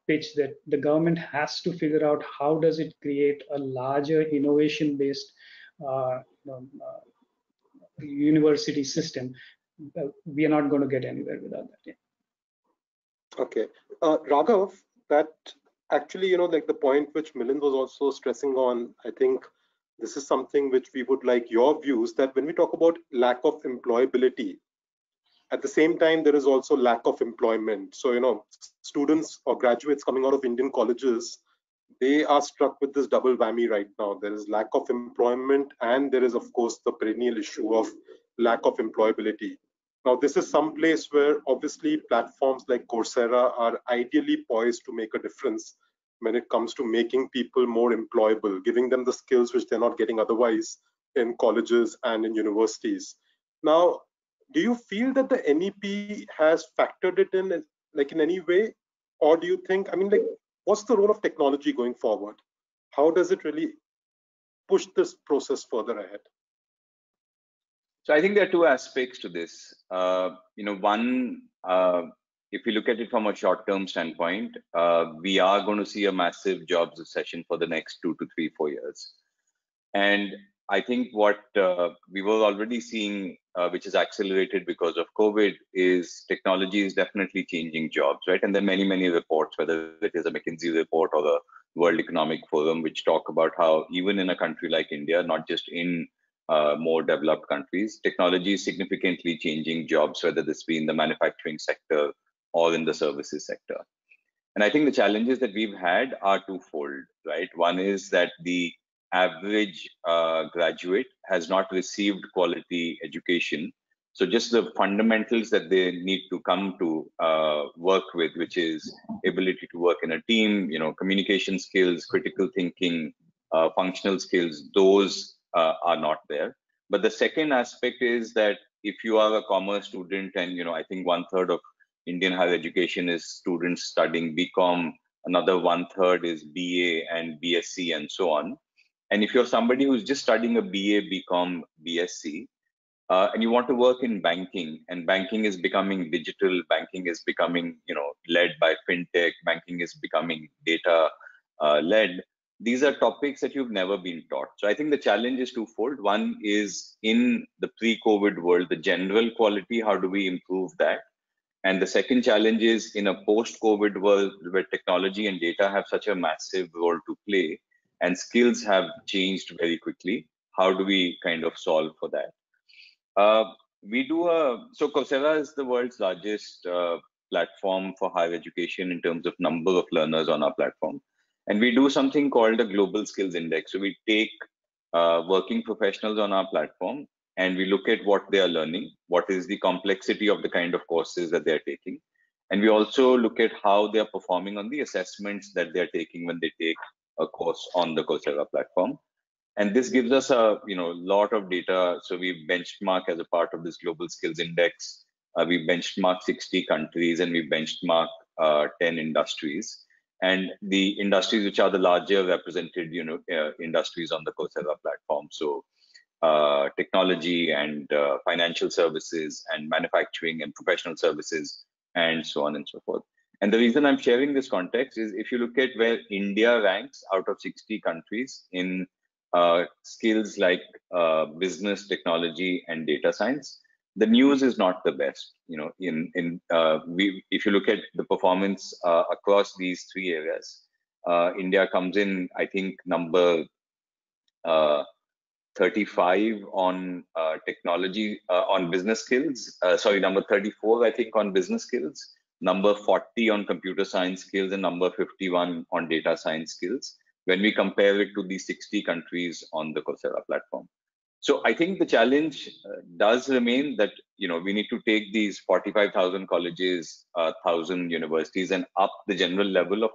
pitch, that the government has to figure out how does it create a larger innovation-based university system. We are not going to get anywhere without that. Yeah. Okay, Raghav, that actually, like the point which Milind was also stressing on, I think this is something which we would like your views, that when we talk about lack of employability, at the same time, there is also lack of employment. So, students or graduates coming out of Indian colleges, they are struck with this double whammy right now. There is lack of employment, and there is, of course, the perennial issue of lack of employability. Now, this is some place where obviously platforms like Coursera are ideally poised to make a difference when it comes to making people more employable, giving them the skills which they're not getting otherwise in colleges and in universities. Now, do you feel that the NEP has factored it in, like in any way? Or do you think, I mean, like, what's the role of technology going forward? How does it really push this process further ahead? So I think there are two aspects to this. One, if you look at it from a short-term standpoint, we are going to see a massive jobs recession for the next 2 to 3, 4 years. And I think what we were already seeing, which is accelerated because of COVID, is technology is definitely changing jobs, right? And there are many, many reports, whether it is a McKinsey report or the World Economic Forum, which talk about how even in a country like India, not just in more developed countries, technology is significantly changing jobs, whether this be in the manufacturing sector or in the services sector. And I think the challenges that we've had are twofold, right? One is that the average graduate has not received quality education. So just the fundamentals that they need to come to work with, which is ability to work in a team, communication skills, critical thinking, functional skills, those are not there. But the second aspect is that if you are a commerce student, and I think 1/3 of Indian higher education is students studying BCom, another 1/3 is BA and BSc and so on. And if you're somebody who's just studying a BA, BCom, BSc, and you want to work in banking, and banking is becoming digital, banking is becoming, led by fintech, banking is becoming data led, these are topics that you've never been taught. So I think the challenge is twofold. One is in the pre-COVID world, the general quality, how do we improve that? And the second challenge is in a post-COVID world where technology and data have such a massive role to play, and skills have changed very quickly. How do we kind of solve for that? So Coursera is the world's largest platform for higher education in terms of number of learners on our platform. And we do something called a Global Skills Index. So we take working professionals on our platform, and we look at what they are learning, what is the complexity of the kind of courses that they're taking. And we also look at how they're performing on the assessments that they're taking when they take a course on the Coursera platform. And this gives us a lot of data. So we benchmark as a part of this Global Skills Index. We benchmark 60 countries, and we benchmark 10 industries. And the industries which are the larger represented, industries on the Coursera platform. So technology and financial services and manufacturing and professional services and so on and so forth. And the reason I'm sharing this context is if you look at where India ranks out of 60 countries in skills like business, technology, and data science, the news is not the best. If you look at the performance across these three areas, India comes in, I think, number 35 on technology, on business skills. Number 34, I think, on business skills, number 40 on computer science skills, and number 51 on data science skills, when we compare it to the 60 countries on the Coursera platform. So I think the challenge does remain that, we need to take these 45,000 colleges, 1,000 universities, and up the general level of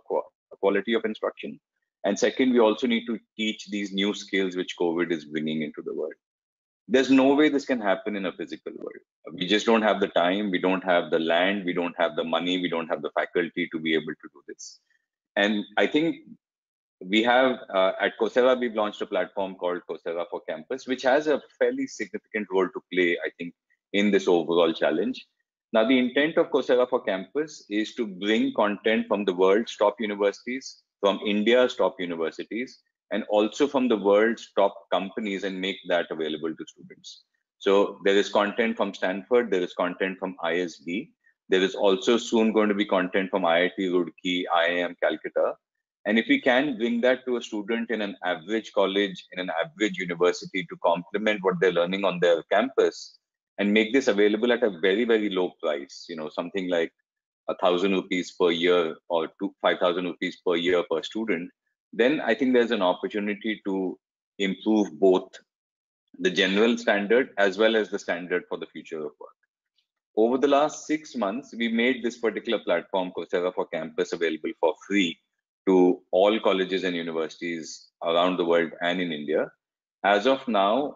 quality of instruction. And second, we also need to teach these new skills which COVID is bringing into the world. There's no way this can happen in a physical world. We just don't have the time, we don't have the land, we don't have the money, we don't have the faculty to be able to do this. And I think we have, at Coursera, we've launched a platform called Coursera for Campus, which has a fairly significant role to play, I think, in this overall challenge. Now, the intent of Coursera for Campus is to bring content from the world's top universities, from India's top universities, and also from the world's top companies, and make that available to students. So there is content from Stanford, there is content from ISB, there is also soon going to be content from IIT Roorkee, IIM Calcutta. And if we can bring that to a student in an average college, in an average university, to complement what they're learning on their campus, and make this available at a very, very low price, something like 1,000 rupees per year or 5,000 rupees per year per student, then I think there's an opportunity to improve both the general standard as well as the standard for the future of work. Over the last 6 months, we made this particular platform, Coursera for Campus, available for free to all colleges and universities around the world and in India. As of now,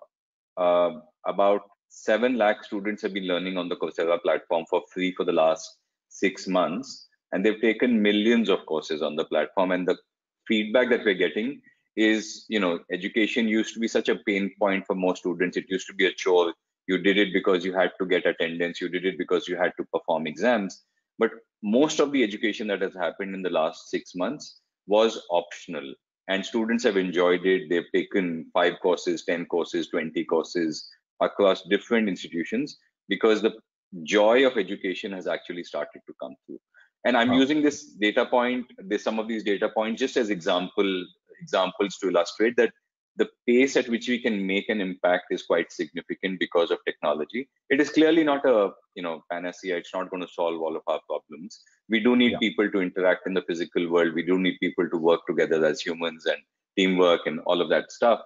about 7 lakh students have been learning on the Coursera platform for free for the last 6 months, and they've taken millions of courses on the platform. And the feedback that we're getting is, education used to be such a pain point for most students. It used to be a chore. You did it because you had to get attendance. You did it because you had to perform exams. But most of the education that has happened in the last 6 months was optional, and students have enjoyed it. They've taken 5 courses, 10 courses, 20 courses across different institutions, because the joy of education has actually started to come through. And I'm using this data point, some of these data points, just as examples to illustrate that the pace at which we can make an impact is quite significant because of technology. It is clearly not a panacea. It's not going to solve all of our problems. We do need people to interact in the physical world. We do need people to work together as humans, and teamwork and all of that stuff,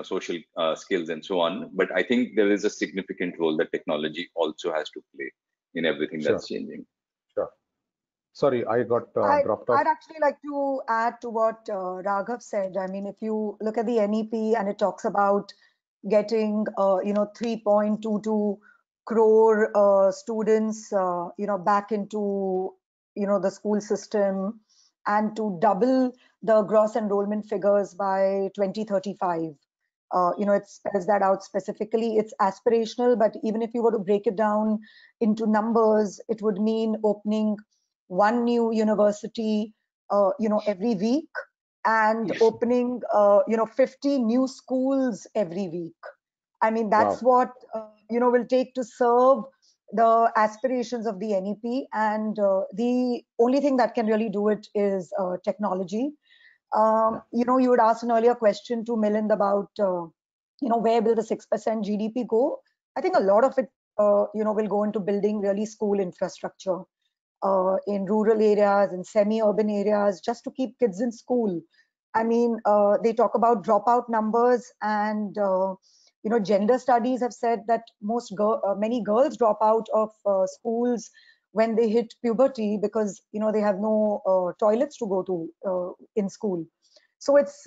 social skills and so on. But I think there is a significant role that technology also has to play in everything that's changing. Sure. Sorry, I got dropped off. I'd actually like to add to what Raghav said. I mean, if you look at the NEP and it talks about getting, 3.22 crore students, back into, the school system, and to double the gross enrollment figures by 2035. It spells that out specifically. It's aspirational, but even if you were to break it down into numbers, it would mean opening 1 new university, every week, and opening, 50 new schools every week. I mean, that's what, will take to serve the aspirations of the NEP. And the only thing that can really do it is technology. You would ask an earlier question to Milind about, where will the 6% GDP go? I think a lot of it, will go into building really school infrastructure in rural areas, in semi-urban areas, just to keep kids in school. I mean, they talk about dropout numbers, and gender studies have said that many girls drop out of schools when they hit puberty, because they have no toilets to go to in school. So it's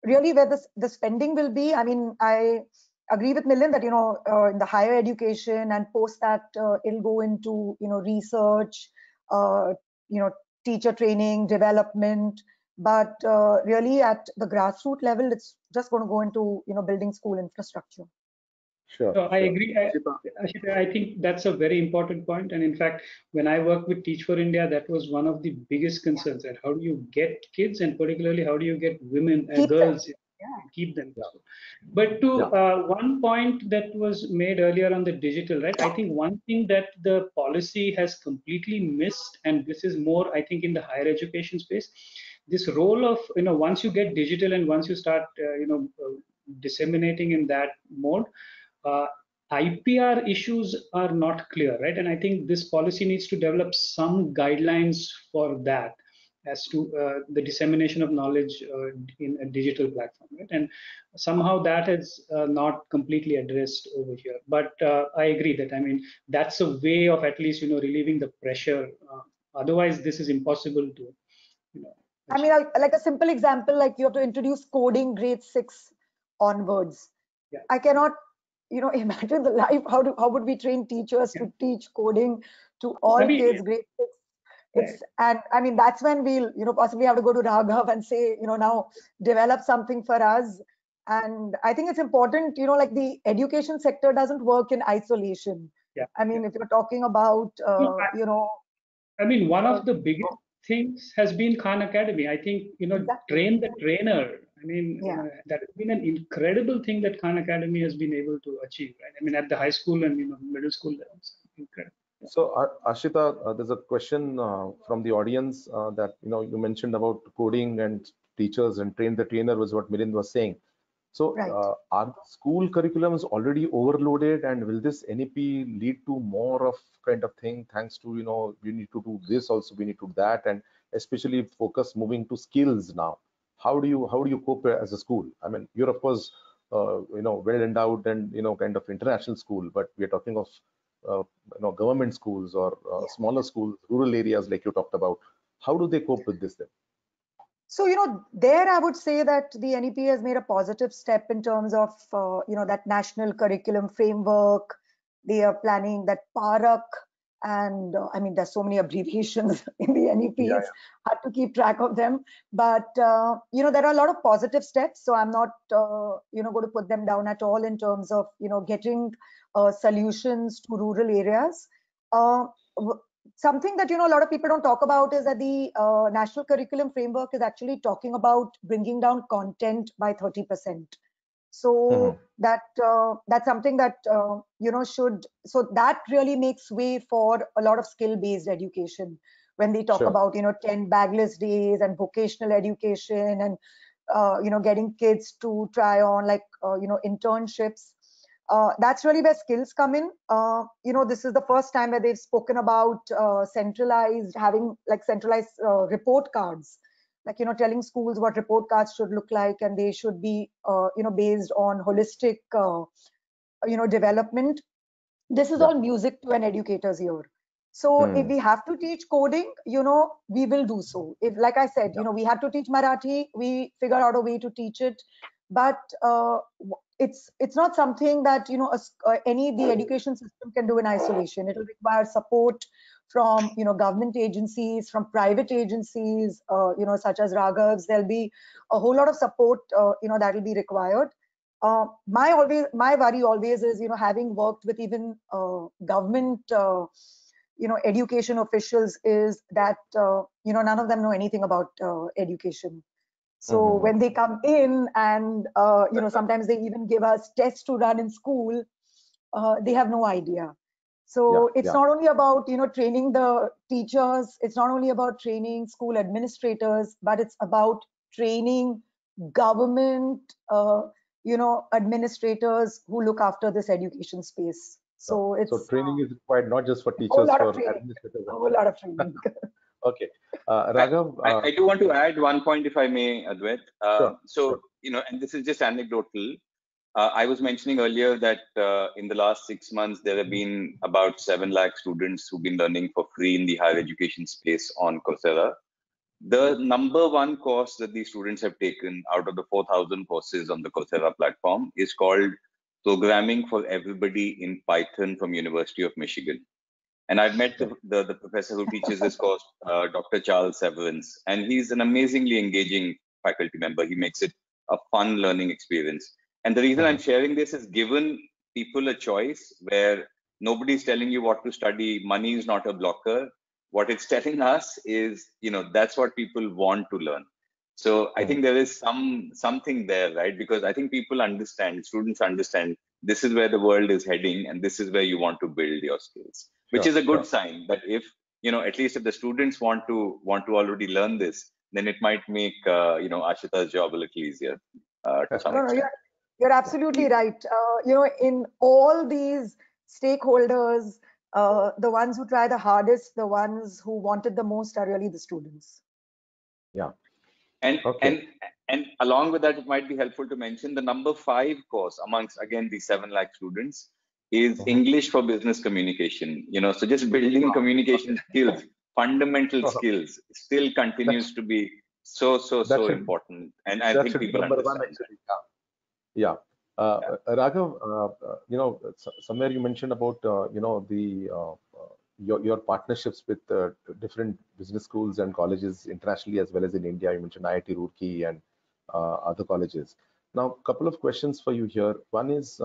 really where the spending will be. I mean, I agree with Milind that in the higher education, and post that it'll go into research, teacher training, development, But really at the grassroots level, it's just going to go into, building school infrastructure. Sure. So I agree. Aashita, I think that's a very important point. And in fact, when I worked with Teach for India, that was one of the biggest concerns. That how do you get kids, and particularly how do you get women, girls, keep them. Yeah. But to one point that was made earlier on the digital, right? I think one thing that the policy has completely missed, and this is more, I think, in the higher education space, this role of, once you get digital and once you start, disseminating in that mode, IPR issues are not clear, right? And I think this policy needs to develop some guidelines for that as to the dissemination of knowledge in a digital platform, right? And somehow that is not completely addressed over here. But I agree that, I mean, that's a way of at least, relieving the pressure. Otherwise, this is impossible to, I mean, like a simple example, like you have to introduce coding grade 6 onwards. Yeah. I cannot, imagine the life. How would we train teachers to teach coding to all kids grade 6? And I mean, that's when we'll, possibly have to go to Raghav and say, now develop something for us. And I think it's important, like the education sector doesn't work in isolation. Yeah. I mean, if you're talking about, I mean, one of the biggest things has been Khan Academy. I think, train the trainer. I mean, that has been an incredible thing that Khan Academy has been able to achieve, right? I mean, at the high school and, middle school levels. Incredible. So, Aashita, there's a question from the audience that, you mentioned about coding and teachers and train the trainer was what Milind was saying. So are the school curriculums already overloaded, and will this NEP lead to more of kind of thing, thanks to, we need to do this also, we need to do that, and especially focus moving to skills now? How do you cope as a school? I mean, you're of course, well endowed and, kind of international school, but we're talking of, government schools or smaller schools, rural areas like you talked about. How do they cope with this then? So, there I would say that the NEP has made a positive step in terms of, that national curriculum framework. They are planning that PARAK, and I mean, there's so many abbreviations in the NEP. It's hard to keep track of them. But, there are a lot of positive steps. So I'm not, going to put them down at all in terms of, getting solutions to rural areas. Something that, a lot of people don't talk about is that the national curriculum framework is actually talking about bringing down content by 30%. So that's something that, should, so that really makes way for a lot of skill-based education when they talk about, 10 bagless days and vocational education and, getting kids to try on like, internships. That's really where skills come in. This is the first time where they've spoken about having centralized report cards, like, telling schools what report cards should look like, and they should be, based on holistic, development. This is all music to an educator's ear. So if we have to teach coding, we will do so. If, like I said, we had to teach Marathi, we figure out a way to teach it. But it's not something that the education system can do in isolation. It will require support from government agencies, from private agencies, such as Raghav's. There'll be a whole lot of support that will be required. My worry always is having worked with even government education officials, is that none of them know anything about education. So when they come in and, sometimes they even give us tests to run in school, they have no idea. So it's not only about, training the teachers, it's not only about training school administrators, but it's about training government, administrators who look after this education space. So training is required not just for teachers, for administrators. A whole lot of training. Okay. Raghav, I do want to add one point, if I may, Advait. And this is just anecdotal. I was mentioning earlier that in the last 6 months, there have been about 7 lakh students who've been learning for free in the higher education space on Coursera. The number one course that these students have taken out of the 4,000 courses on the Coursera platform is called Programming for Everybody in Python from University of Michigan. And I've met the professor who teaches this course, Dr. Charles Severance, and he's an amazingly engaging faculty member. He makes it a fun learning experience. And the reason I'm sharing this is, given people a choice where nobody's telling you what to study, money is not a blocker. What it's telling us is, that's what people want to learn. So I think there is something there, right? Because I think people understand, students understand, this is where the world is heading, and this is where you want to build your skills, which is a good sign. But if, at least if the students want to already learn this, then it might make, Aashita's job a little easier to some extent. You're absolutely right. In all these stakeholders, the ones who try the hardest, the ones who want it the most, are really the students. Yeah. And along with that, it might be helpful to mention the number 5 course amongst, again, the 7 lakh students is English for business communication. So just building communication skills, fundamental skills, still continues to be so important. And I think people understand that. Yeah. Raghav, somewhere you mentioned about, your partnerships with different business schools and colleges internationally as well as in India. You mentioned IIT Roorkee and other colleges. Now, a couple of questions for you here. One is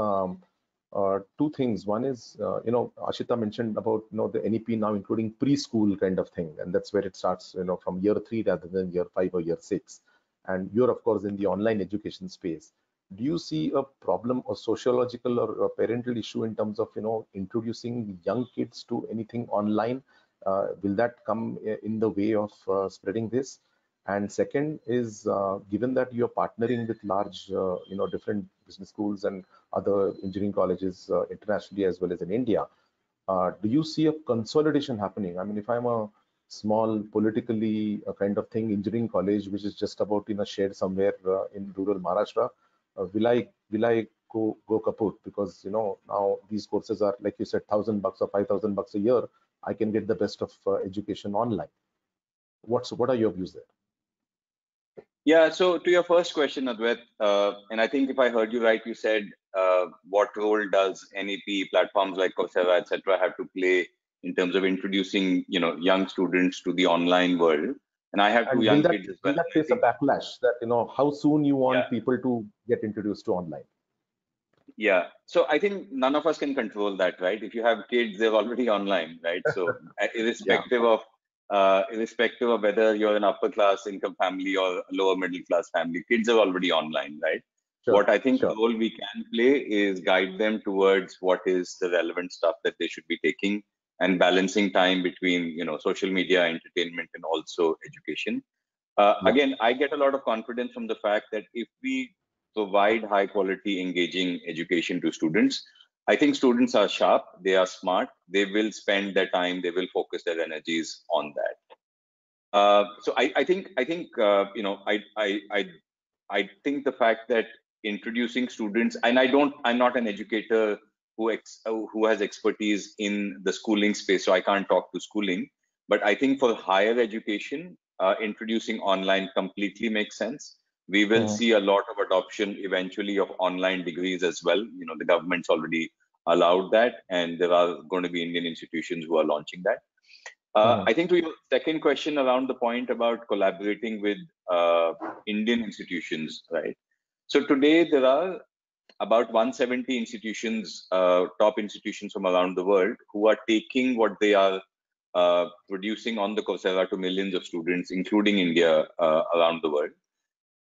two things. One is, Aashita mentioned about, the NEP now including preschool kind of thing, and that's where it starts, from year 3 rather than year 5 or year 6. And you're, of course, in the online education space. Do you see a problem or sociological or a parental issue in terms of, introducing young kids to anything online? Will that come in the way of spreading this? And second is, given that you're partnering with large, different business schools and other engineering colleges internationally as well as in India, do you see a consolidation happening? I mean, if I'm a small politically kind of thing engineering college which is just about in a shed somewhere in rural Maharashtra, will I go kaput? Because now these courses are, like you said, $1,000 or $5,000 a year. I can get the best of education online. What are your views there? Yeah, so to your first question, Advait, and I think if I heard you right, you said what role does NEP platforms like Coursera, etc., have to play in terms of introducing young students to the online world? And I have 2 young kids as well. Will that face a backlash that how soon you want people to get introduced to online? Yeah, so I think none of us can control that, right? If you have kids, they're already online, right? So irrespective of whether you're an upper class income family or a lower middle class family, kids are already online, right? What I think the role we can play is guide them towards what is the relevant stuff that they should be taking, and balancing time between social media, entertainment, and also education. Again, I get a lot of confidence from the fact that if we provide high quality, engaging education to students, I think students are sharp, they are smart, they will spend their time, they will focus their energies on that. So I think the fact that introducing students, and I'm not an educator who has expertise in the schooling space, so I can't talk to schooling, but I think for higher education, introducing online completely makes sense. We will see a lot of adoption eventually of online degrees as well. The government's already allowed that, and there are going to be Indian institutions who are launching that. I think to your second question around the point about collaborating with Indian institutions, right? So today there are about 170 institutions, top institutions from around the world, who are taking what they are producing on the Coursera to millions of students, including India, around the world.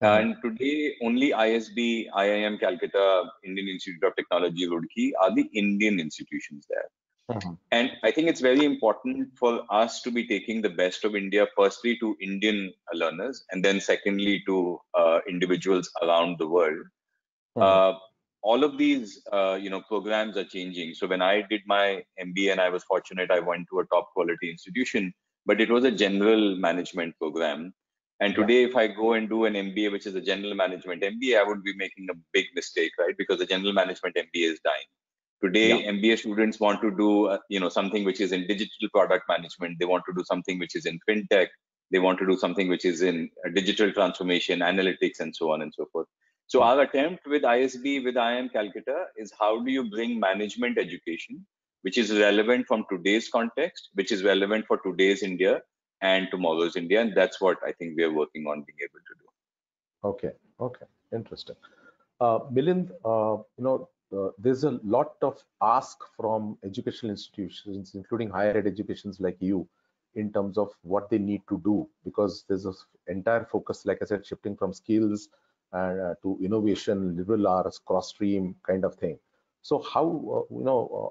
And today, only ISB, IIM Calcutta, Indian Institute of Technology, Roorkee are the Indian institutions there. And I think it's very important for us to be taking the best of India, firstly to Indian learners, and then secondly to individuals around the world. All of these, programs are changing. So when I did my MBA, and I was fortunate, I went to a top quality institution, but it was a general management program. And today, if I go and do an MBA, which is a general management MBA, I would be making a big mistake, right? Because the general management MBA is dying. Today, MBA students want to do, something which is in digital product management. They want to do something which is in fintech. They want to do something which is in digital transformation, analytics, and so on and so forth. So our attempt with ISB, with IIM Calcutta, is how do you bring management education which is relevant from today's context, which is relevant for today's India and tomorrow's India. And that's what I think we are working on being able to do. Okay, okay, interesting. Milind, there's a lot of ask from educational institutions, including higher ed educations like you, in terms of what they need to do, because there's an entire focus, like I said, shifting from skills to innovation, liberal arts, cross-stream kind of thing. So how,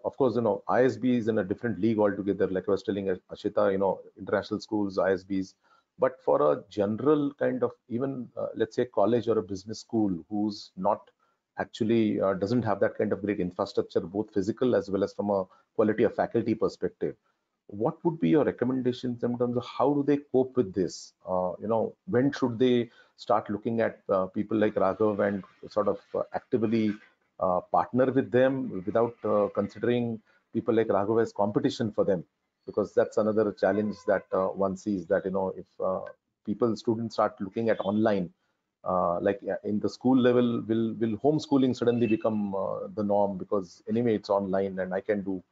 of course, ISB is in a different league altogether. Like I was telling Aashita, international schools, ISBs. But for a general kind of even, let's say, college or a business school who's not actually doesn't have that kind of great infrastructure, both physical as well as from a quality of faculty perspective, what would be your recommendations in terms of how do they cope with this? When should they start looking at people like Raghav and sort of actively partner with them without considering people like Raghav as competition for them? Because that's another challenge that one sees, that if students start looking at online, like in the school level, will homeschooling suddenly become the norm, because anyway it's online and I can do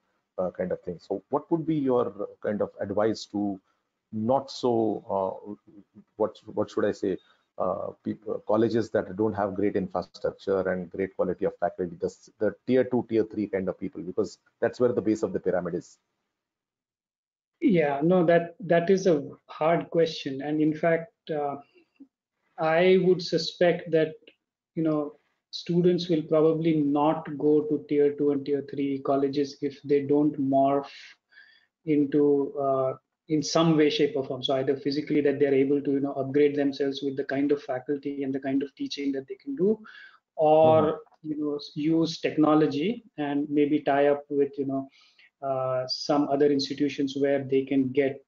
kind of thing. So what would be your kind of advice to not so what should I say, colleges that don't have great infrastructure and great quality of faculty, the tier 2, tier 3 kind of people, because that's where the base of the pyramid is. Yeah, no, that is a hard question, and in fact, I would suspect that students will probably not go to tier 2 and tier 3 colleges if they don't morph into in some way, shape, or form. So either physically, that they're able to upgrade themselves with the kind of faculty and the kind of teaching that they can do, or use technology and maybe tie up with some other institutions where they can get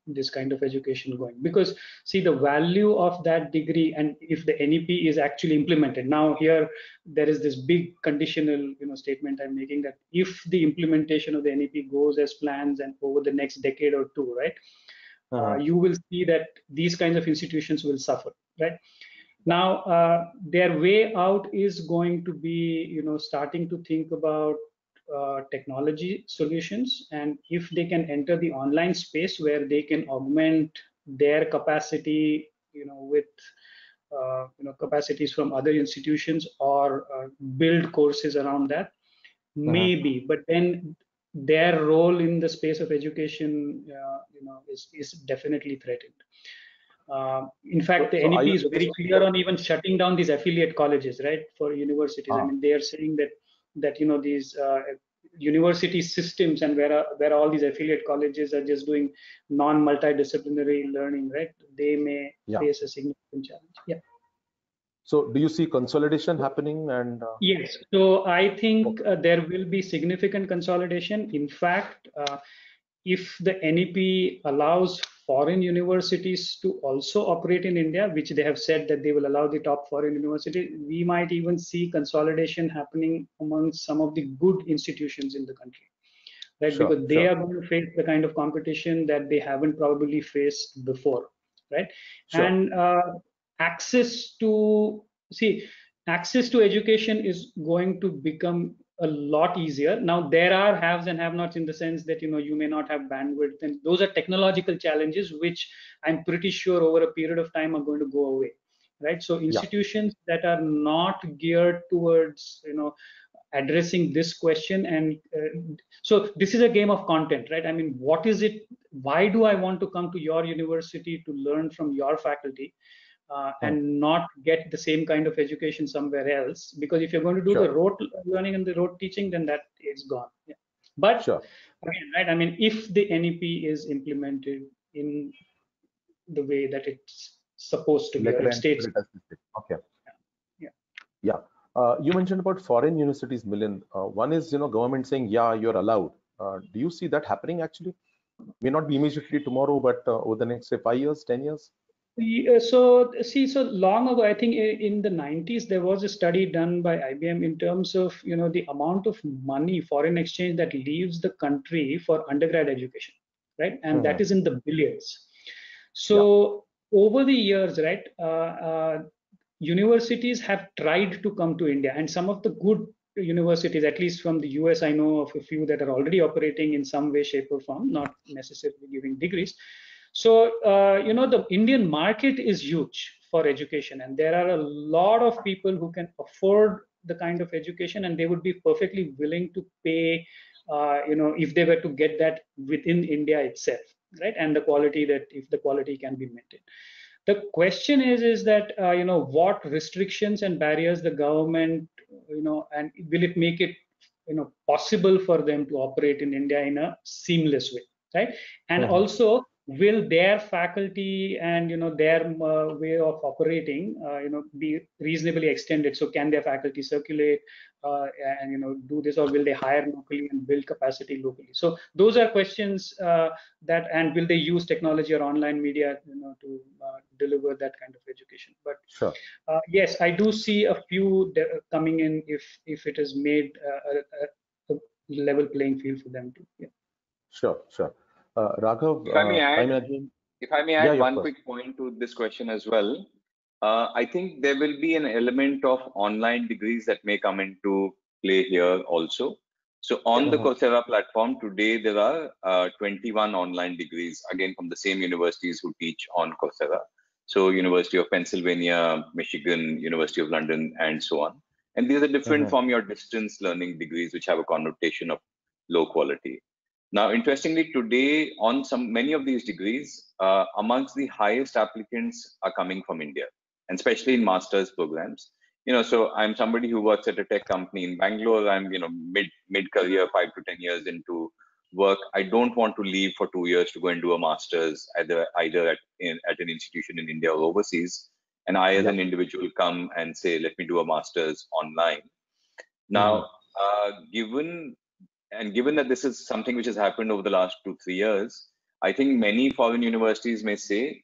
this kind of education going. Because see, the value of that degree, and if the NEP is actually implemented, now here there is this big conditional statement I'm making, that if the implementation of the NEP goes as plans and over the next decade or two, right, you will see that these kinds of institutions will suffer, right? Now, their way out is going to be, starting to think about technology solutions, and if they can enter the online space where they can augment their capacity, with capacities from other institutions, or build courses around that, maybe. But then their role in the space of education, is definitely threatened. In fact, the NEP is very clear on even shutting down these affiliate colleges, right, for universities. I mean, they are saying that these university systems, and where all these affiliate colleges are just doing non-multidisciplinary learning, right, they may face a significant challenge. Yeah. So do you see consolidation happening? And yes, so I think there will be significant consolidation. In fact, if the NEP allows foreign universities to also operate in India, which they have said that they will allow the top foreign universities, we might even see consolidation happening among some of the good institutions in the country, right? Because they are going to face the kind of competition that they haven't probably faced before, right? And access to education is going to become a lot easier. Now, there are haves and have-nots, in the sense that you may not have bandwidth, and those are technological challenges which I'm pretty sure over a period of time are going to go away, right? So institutions that are not geared towards addressing this question, and so this is a game of content, right? I mean, what is it? Why do I want to come to your university to learn from your faculty? And not get the same kind of education somewhere else? Because if you're going to do the rote learning and the rote teaching, then that is gone. Yeah. But again, right, I mean, if the NEP is implemented in the way that it's supposed to be, or it states. Okay. Yeah. You mentioned about foreign universities, Milind. One is, government saying, yeah, you're allowed. Do you see that happening actually? May not be immediately tomorrow, but over the next, say, 5 years, 10 years? So long ago, I think in the 90s, there was a study done by IBM in terms of, the amount of money, foreign exchange, that leaves the country for undergrad education, right? And that is in the billions. So over the years, right, universities have tried to come to India, and some of the good universities, at least from the US, I know of a few that are already operating in some way, shape, or form, not necessarily giving degrees. So, the Indian market is huge for education, and there are a lot of people who can afford the kind of education, and they would be perfectly willing to pay, if they were to get that within India itself, right? And the quality if the quality can be maintained. The question is that, what restrictions and barriers the government, and will it make it, possible for them to operate in India in a seamless way, right? And also, will their faculty and their way of operating be reasonably extended? So can their faculty circulate and do this, or will they hire locally and build capacity locally? So those are questions and will they use technology or online media to deliver that kind of education? But sure. Yes, I do see a few coming in if it is made a level playing field for them to. Yeah. Sure. Raghav, If I may add, yeah, one quick point to this question as well. I think there will be an element of online degrees that may come into play here also. So on the Coursera platform today, there are 21 online degrees, again from the same universities who teach on Coursera. So University of Pennsylvania, Michigan, University of London, and so on. And these are different from your distance learning degrees, which have a connotation of low quality. Now, interestingly, today on many of these degrees, amongst the highest applicants are coming from India, and especially in master's programs. So I'm somebody who works at a tech company in Bangalore. I'm mid career, 5 to 10 years into work. I don't want to leave for 2 years to go and do a master's either at an institution in India or overseas. And I, as an individual, come and say, let me do a master's online. Now, given that this is something which has happened over the last 2-3 years, I think many foreign universities may say,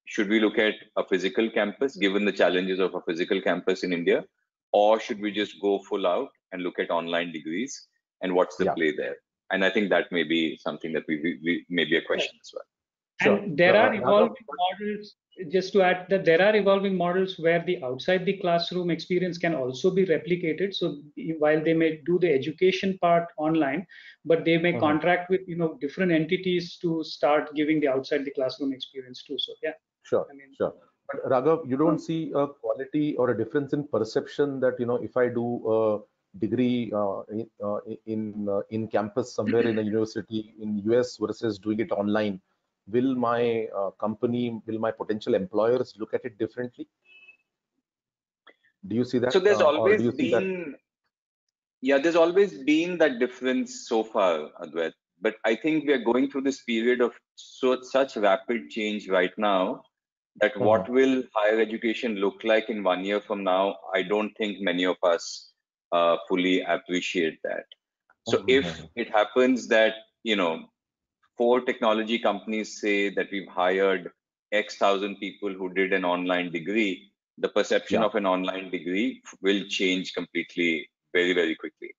should we look at a physical campus, given the challenges of a physical campus in India, or should we just go full out and look at online degrees, and what's the play there? And I think that may be something that we may be a question as well. And there are evolving models, just to add that there are evolving models where the outside the classroom experience can also be replicated. So while they may do the education part online, but they may contract with different entities to start giving the outside the classroom experience too. So yeah. Sure. But Raghav, you don't see a quality or a difference in perception that if I do a degree in campus somewhere in a university in US versus doing it online, will my will my potential employers look at it differently? Do you see that? So there's always been, there's always been that difference so far, Advait. But I think we are going through this period of such rapid change right now that what will higher education look like in 1 year from now, I don't think many of us fully appreciate that. So if it happens that, 4 technology companies say that we've hired X thousand people who did an online degree, the perception of an online degree will change completely very, very quickly.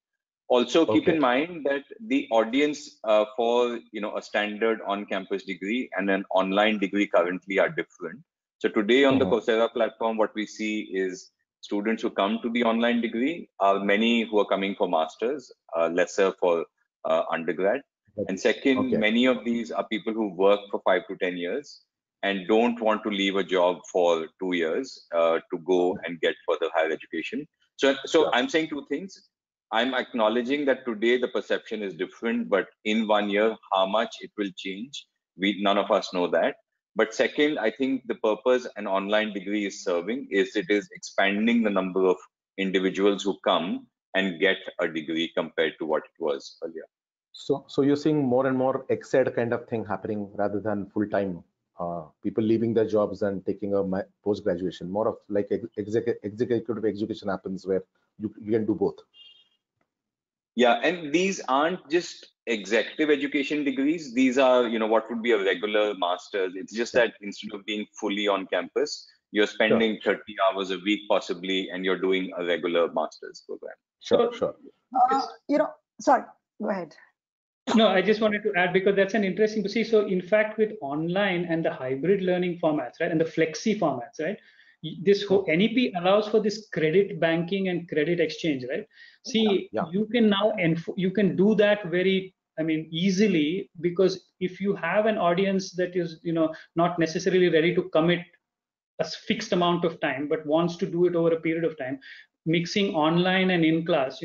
Also, keep in mind that the audience for a standard on-campus degree and an online degree currently are different. So today on the Coursera platform, what we see is students who come to the online degree are many who are coming for masters, lesser for undergrad. And second, many of these are people who work for 5 to 10 years and don't want to leave a job for 2 years to go and get further higher education. So I'm saying 2 things. I'm acknowledging that today the perception is different, but in 1 year, how much it will change, none of us know that. But second, I think the purpose an online degree is serving is it is expanding the number of individuals who come and get a degree compared to what it was earlier. So you're seeing more and more ex-ed kind of thing happening rather than full-time people leaving their jobs and taking a post-graduation, more of like executive education happens where you can do both. Yeah, and these aren't just executive education degrees. These are, what would be a regular master's. It's just that instead of being fully on campus, you're spending 30 hours a week possibly, and you're doing a regular master's program. Sure. Sorry, go ahead. No, I just wanted to add, because that's an interesting to see. So in fact, with online and the hybrid learning formats, right, and the flexi formats, right, this whole NEP allows for this credit banking and credit exchange, right? See, you can now you can do that very, I mean, easily, because if you have an audience that is, not necessarily ready to commit a fixed amount of time, but wants to do it over a period of time, mixing online and in class,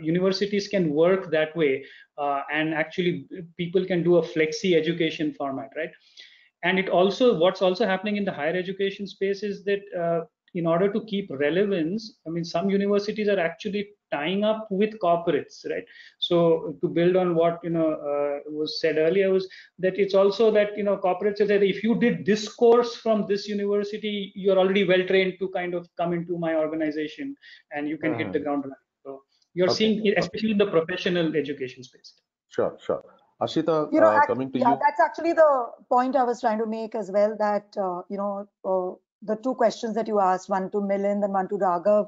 universities can work that way, and actually people can do a flexi education format, right? And it also, what's also happening in the higher education space is that in order to keep relevance, I mean, some universities are actually tying up with corporates, right? So to build on what was said earlier, was that it's also that corporates say that if you did this course from this university, you're already well trained to kind of come into my organization, and you can hit the ground running. So you're seeing it, especially in the professional education space. Sure. Aashita, coming to you. That's actually the point I was trying to make as well, that, the two questions that you asked, one to Milind and one to Raghav,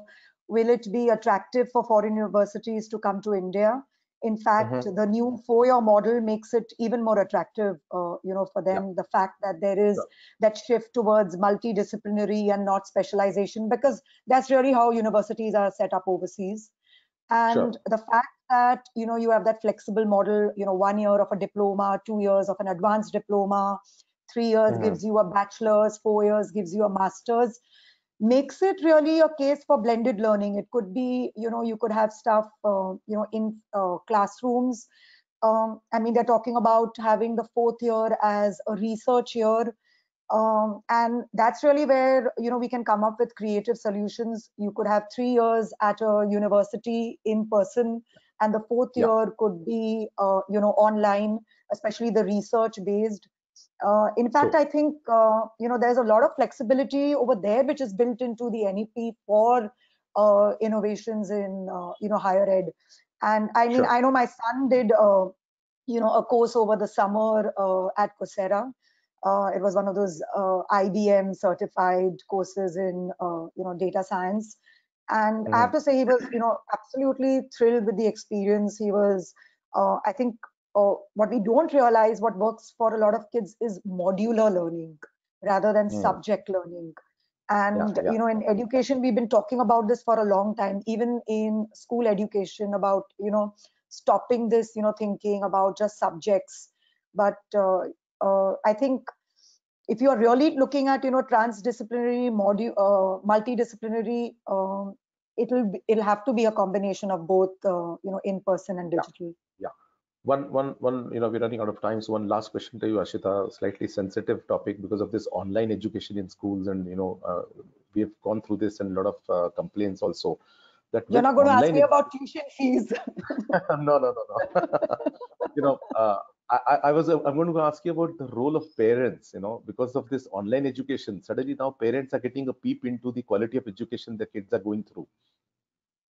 will it be attractive for foreign universities to come to India? In fact, the new 4-year model makes it even more attractive, for them, the fact that there is that shift towards multidisciplinary and not specialization, because that's really how universities are set up overseas. And the fact that, you have that flexible model, 1 year of a diploma, 2 years of an advanced diploma, 3 years gives you a bachelor's, 4 years gives you a master's, makes it really a case for blended learning. It could be, you could have stuff, in classrooms. I mean, they're talking about having the 4th year as a research year. And that's really where, we can come up with creative solutions. You could have 3 years at a university in person, and the 4th year could be, online, especially the research based. In fact, I think, there's a lot of flexibility over there, which is built into the NEP for innovations in, higher ed. And I mean, I know my son did, a course over the summer at Coursera. It was one of those IBM certified courses in, data science. And I have to say, he was, absolutely thrilled with the experience. He was, I think, what we don't realize, what works for a lot of kids is modular learning rather than subject learning. And, in education, we've been talking about this for a long time, even in school education, about, stopping this, thinking about just subjects. But I think if you are really looking at, transdisciplinary, multidisciplinary, it'll have to be a combination of both, in person and digital. One, we're running out of time. So one last question to you, Aashita, slightly sensitive topic because of this online education in schools. And, we have gone through this and a lot of complaints also. That you're not going to ask me about tuition fees. No. I'm going to ask you about the role of parents, because of this online education. Suddenly now parents are getting a peep into the quality of education the kids are going through.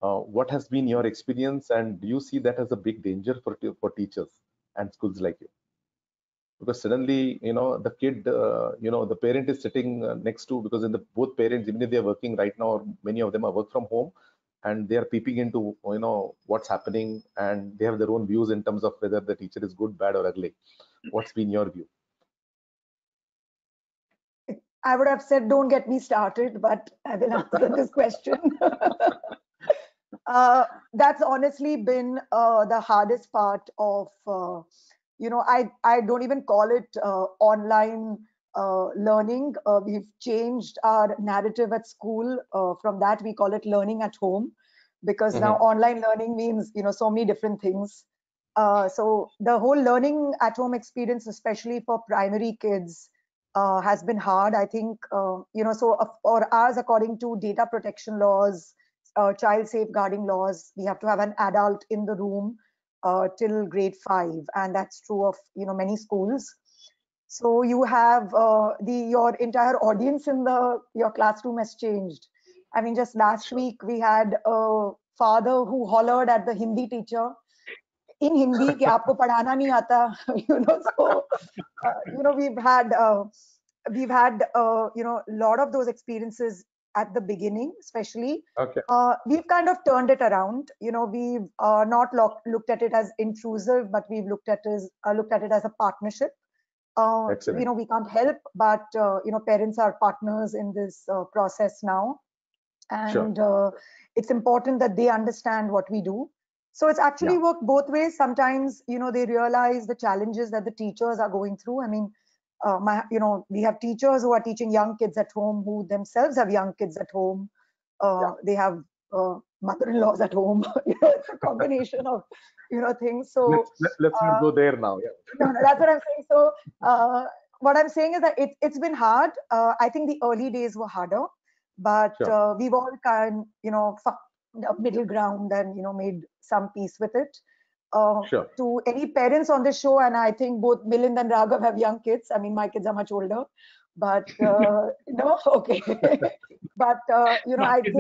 What has been your experience, and do you see that as a big danger for teachers and schools like you? Because suddenly, the kid, the parent is sitting next to, because both parents, even if they are working right now, or many of them are work from home, and they are peeping into, what's happening, and they have their own views in terms of whether the teacher is good, bad, or ugly. What's been your view? I would have said, don't get me started, but I will answer this question. That's honestly been the hardest part of, I don't even call it online learning. We've changed our narrative at school. From that, we call it learning at home, because now online learning means, so many different things. So the whole learning at home experience, especially for primary kids, has been hard. I think, so for us, according to data protection laws, child safeguarding laws, we have to have an adult in the room till grade 5, and that's true of many schools. So you have your entire audience in your classroom has changed. I mean, just last week we had a father who hollered at the Hindi teacher in Hindi कि आपको पढ़ाना नहीं आता. So we've had a lot of those experiences at the beginning, especially. We've kind of turned it around. We've not looked at it as intrusive, but we've looked at it as a partnership. Excellent. We can't help, but parents are partners in this process now, and it's important that they understand what we do. So it's actually worked both ways. Sometimes they realize the challenges that the teachers are going through. I mean, we have teachers who are teaching young kids at home, who themselves have young kids at home. They have mother-in-laws at home. It's a combination of things. So let's not go there now. No, that's what I'm saying. So what I'm saying is that it's been hard. I think the early days were harder, but we've all found a middle ground and made some peace with it. To any parents on this show, and I think both Milind and Raghav have young kids. I mean, my kids are much older, but okay. But I think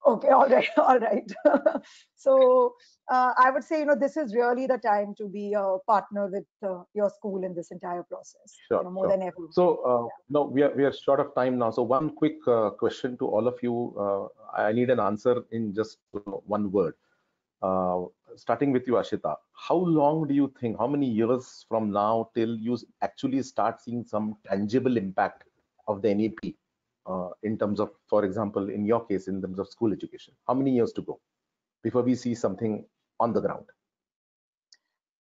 okay, all right. So I would say this is really the time to be a partner with your school in this entire process. More than ever. So no, we are short of time now. So one quick question to all of you. I need an answer in just one word. Starting with you, Aashita, how long do you think, how many years from now till you actually start seeing some tangible impact of the NEP in terms of, for example, in your case, in terms of school education? How many years to go before we see something on the ground?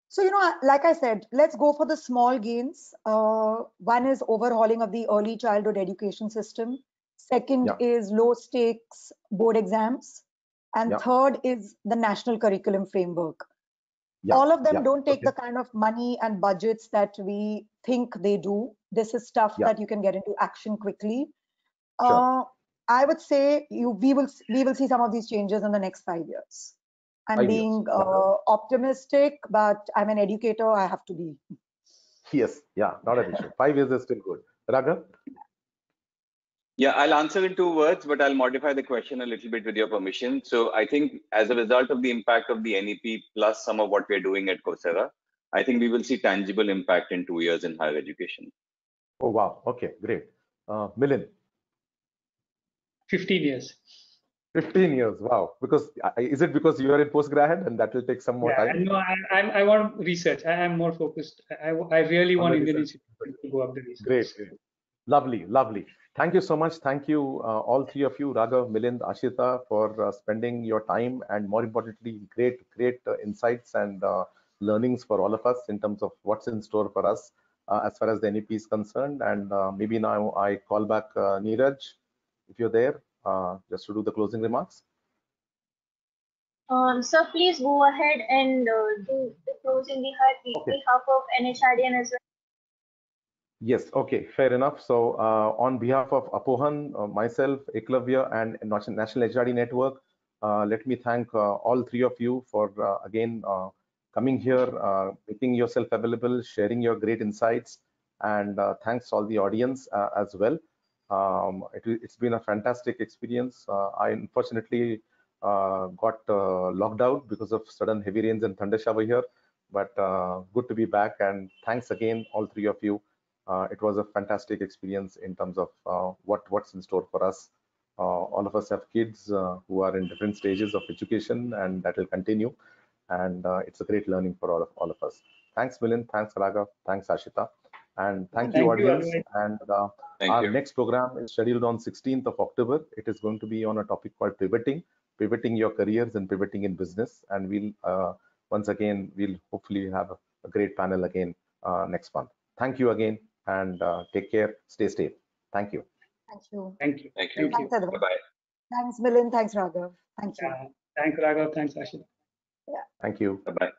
So, like I said, let's go for the small gains. One is overhauling of the early childhood education system. Second is low stakes board exams. And third is the national curriculum framework. All of them don't take the kind of money and budgets that we think they do. This is stuff that you can get into action quickly. I would say we will see some of these changes in the next 5 years. I'm being optimistic, but I'm an educator. I have to be. Yes, not an issue. 5 years is still good. Raghav? Yeah, I'll answer in 2 words, but I'll modify the question a little bit with your permission. So I think as a result of the impact of the NEP plus some of what we're doing at Coursera, I think we will see tangible impact in 2 years in higher education. Oh, wow. Okay, great. Milind? 15 years. 15 years, wow. Because is it because you are in postgrad and that will take some more time? No, I want research. I am more focused. I really want Indian institutions to go up the research. Great. Lovely. Thank you so much. Thank you, all three of you, Raghav, Milind, Aashita, for spending your time, and more importantly, great insights and learnings for all of us in terms of what's in store for us as far as the NEP is concerned. And maybe now I call back Neeraj, if you're there, just to do the closing remarks. Sir, please go ahead and do the closing behalf of NHRDN as well. Yes, okay, fair enough. So on behalf of Apohan, myself, Eklavya, and National HRD Network, let me thank all three of you for again coming here, making yourself available, sharing your great insights, and thanks all the audience as well. It's been a fantastic experience. I unfortunately got locked out because of sudden heavy rains and thunder shower here, but good to be back, and thanks again all three of you. It was a fantastic experience in terms of what's in store for us. All of us have kids who are in different stages of education, and that will continue. And it's a great learning for all of us. Thanks, Milind. Thanks, Raghav. Thanks, Aashita. And thank you, audience. And our next program is scheduled on 16th of October. It is going to be on a topic called pivoting your careers and pivoting in business. And we'll once again, we'll hopefully have a great panel again next month. Thank you again, and take care. Stay safe. Thank you. Thank you. Thank you. Thanks, Bye-bye. Thanks, Milind. Thanks, Raghav. Thank you. Thanks, Raghav. Thanks, Aashita. Yeah. Thank you. Bye-bye.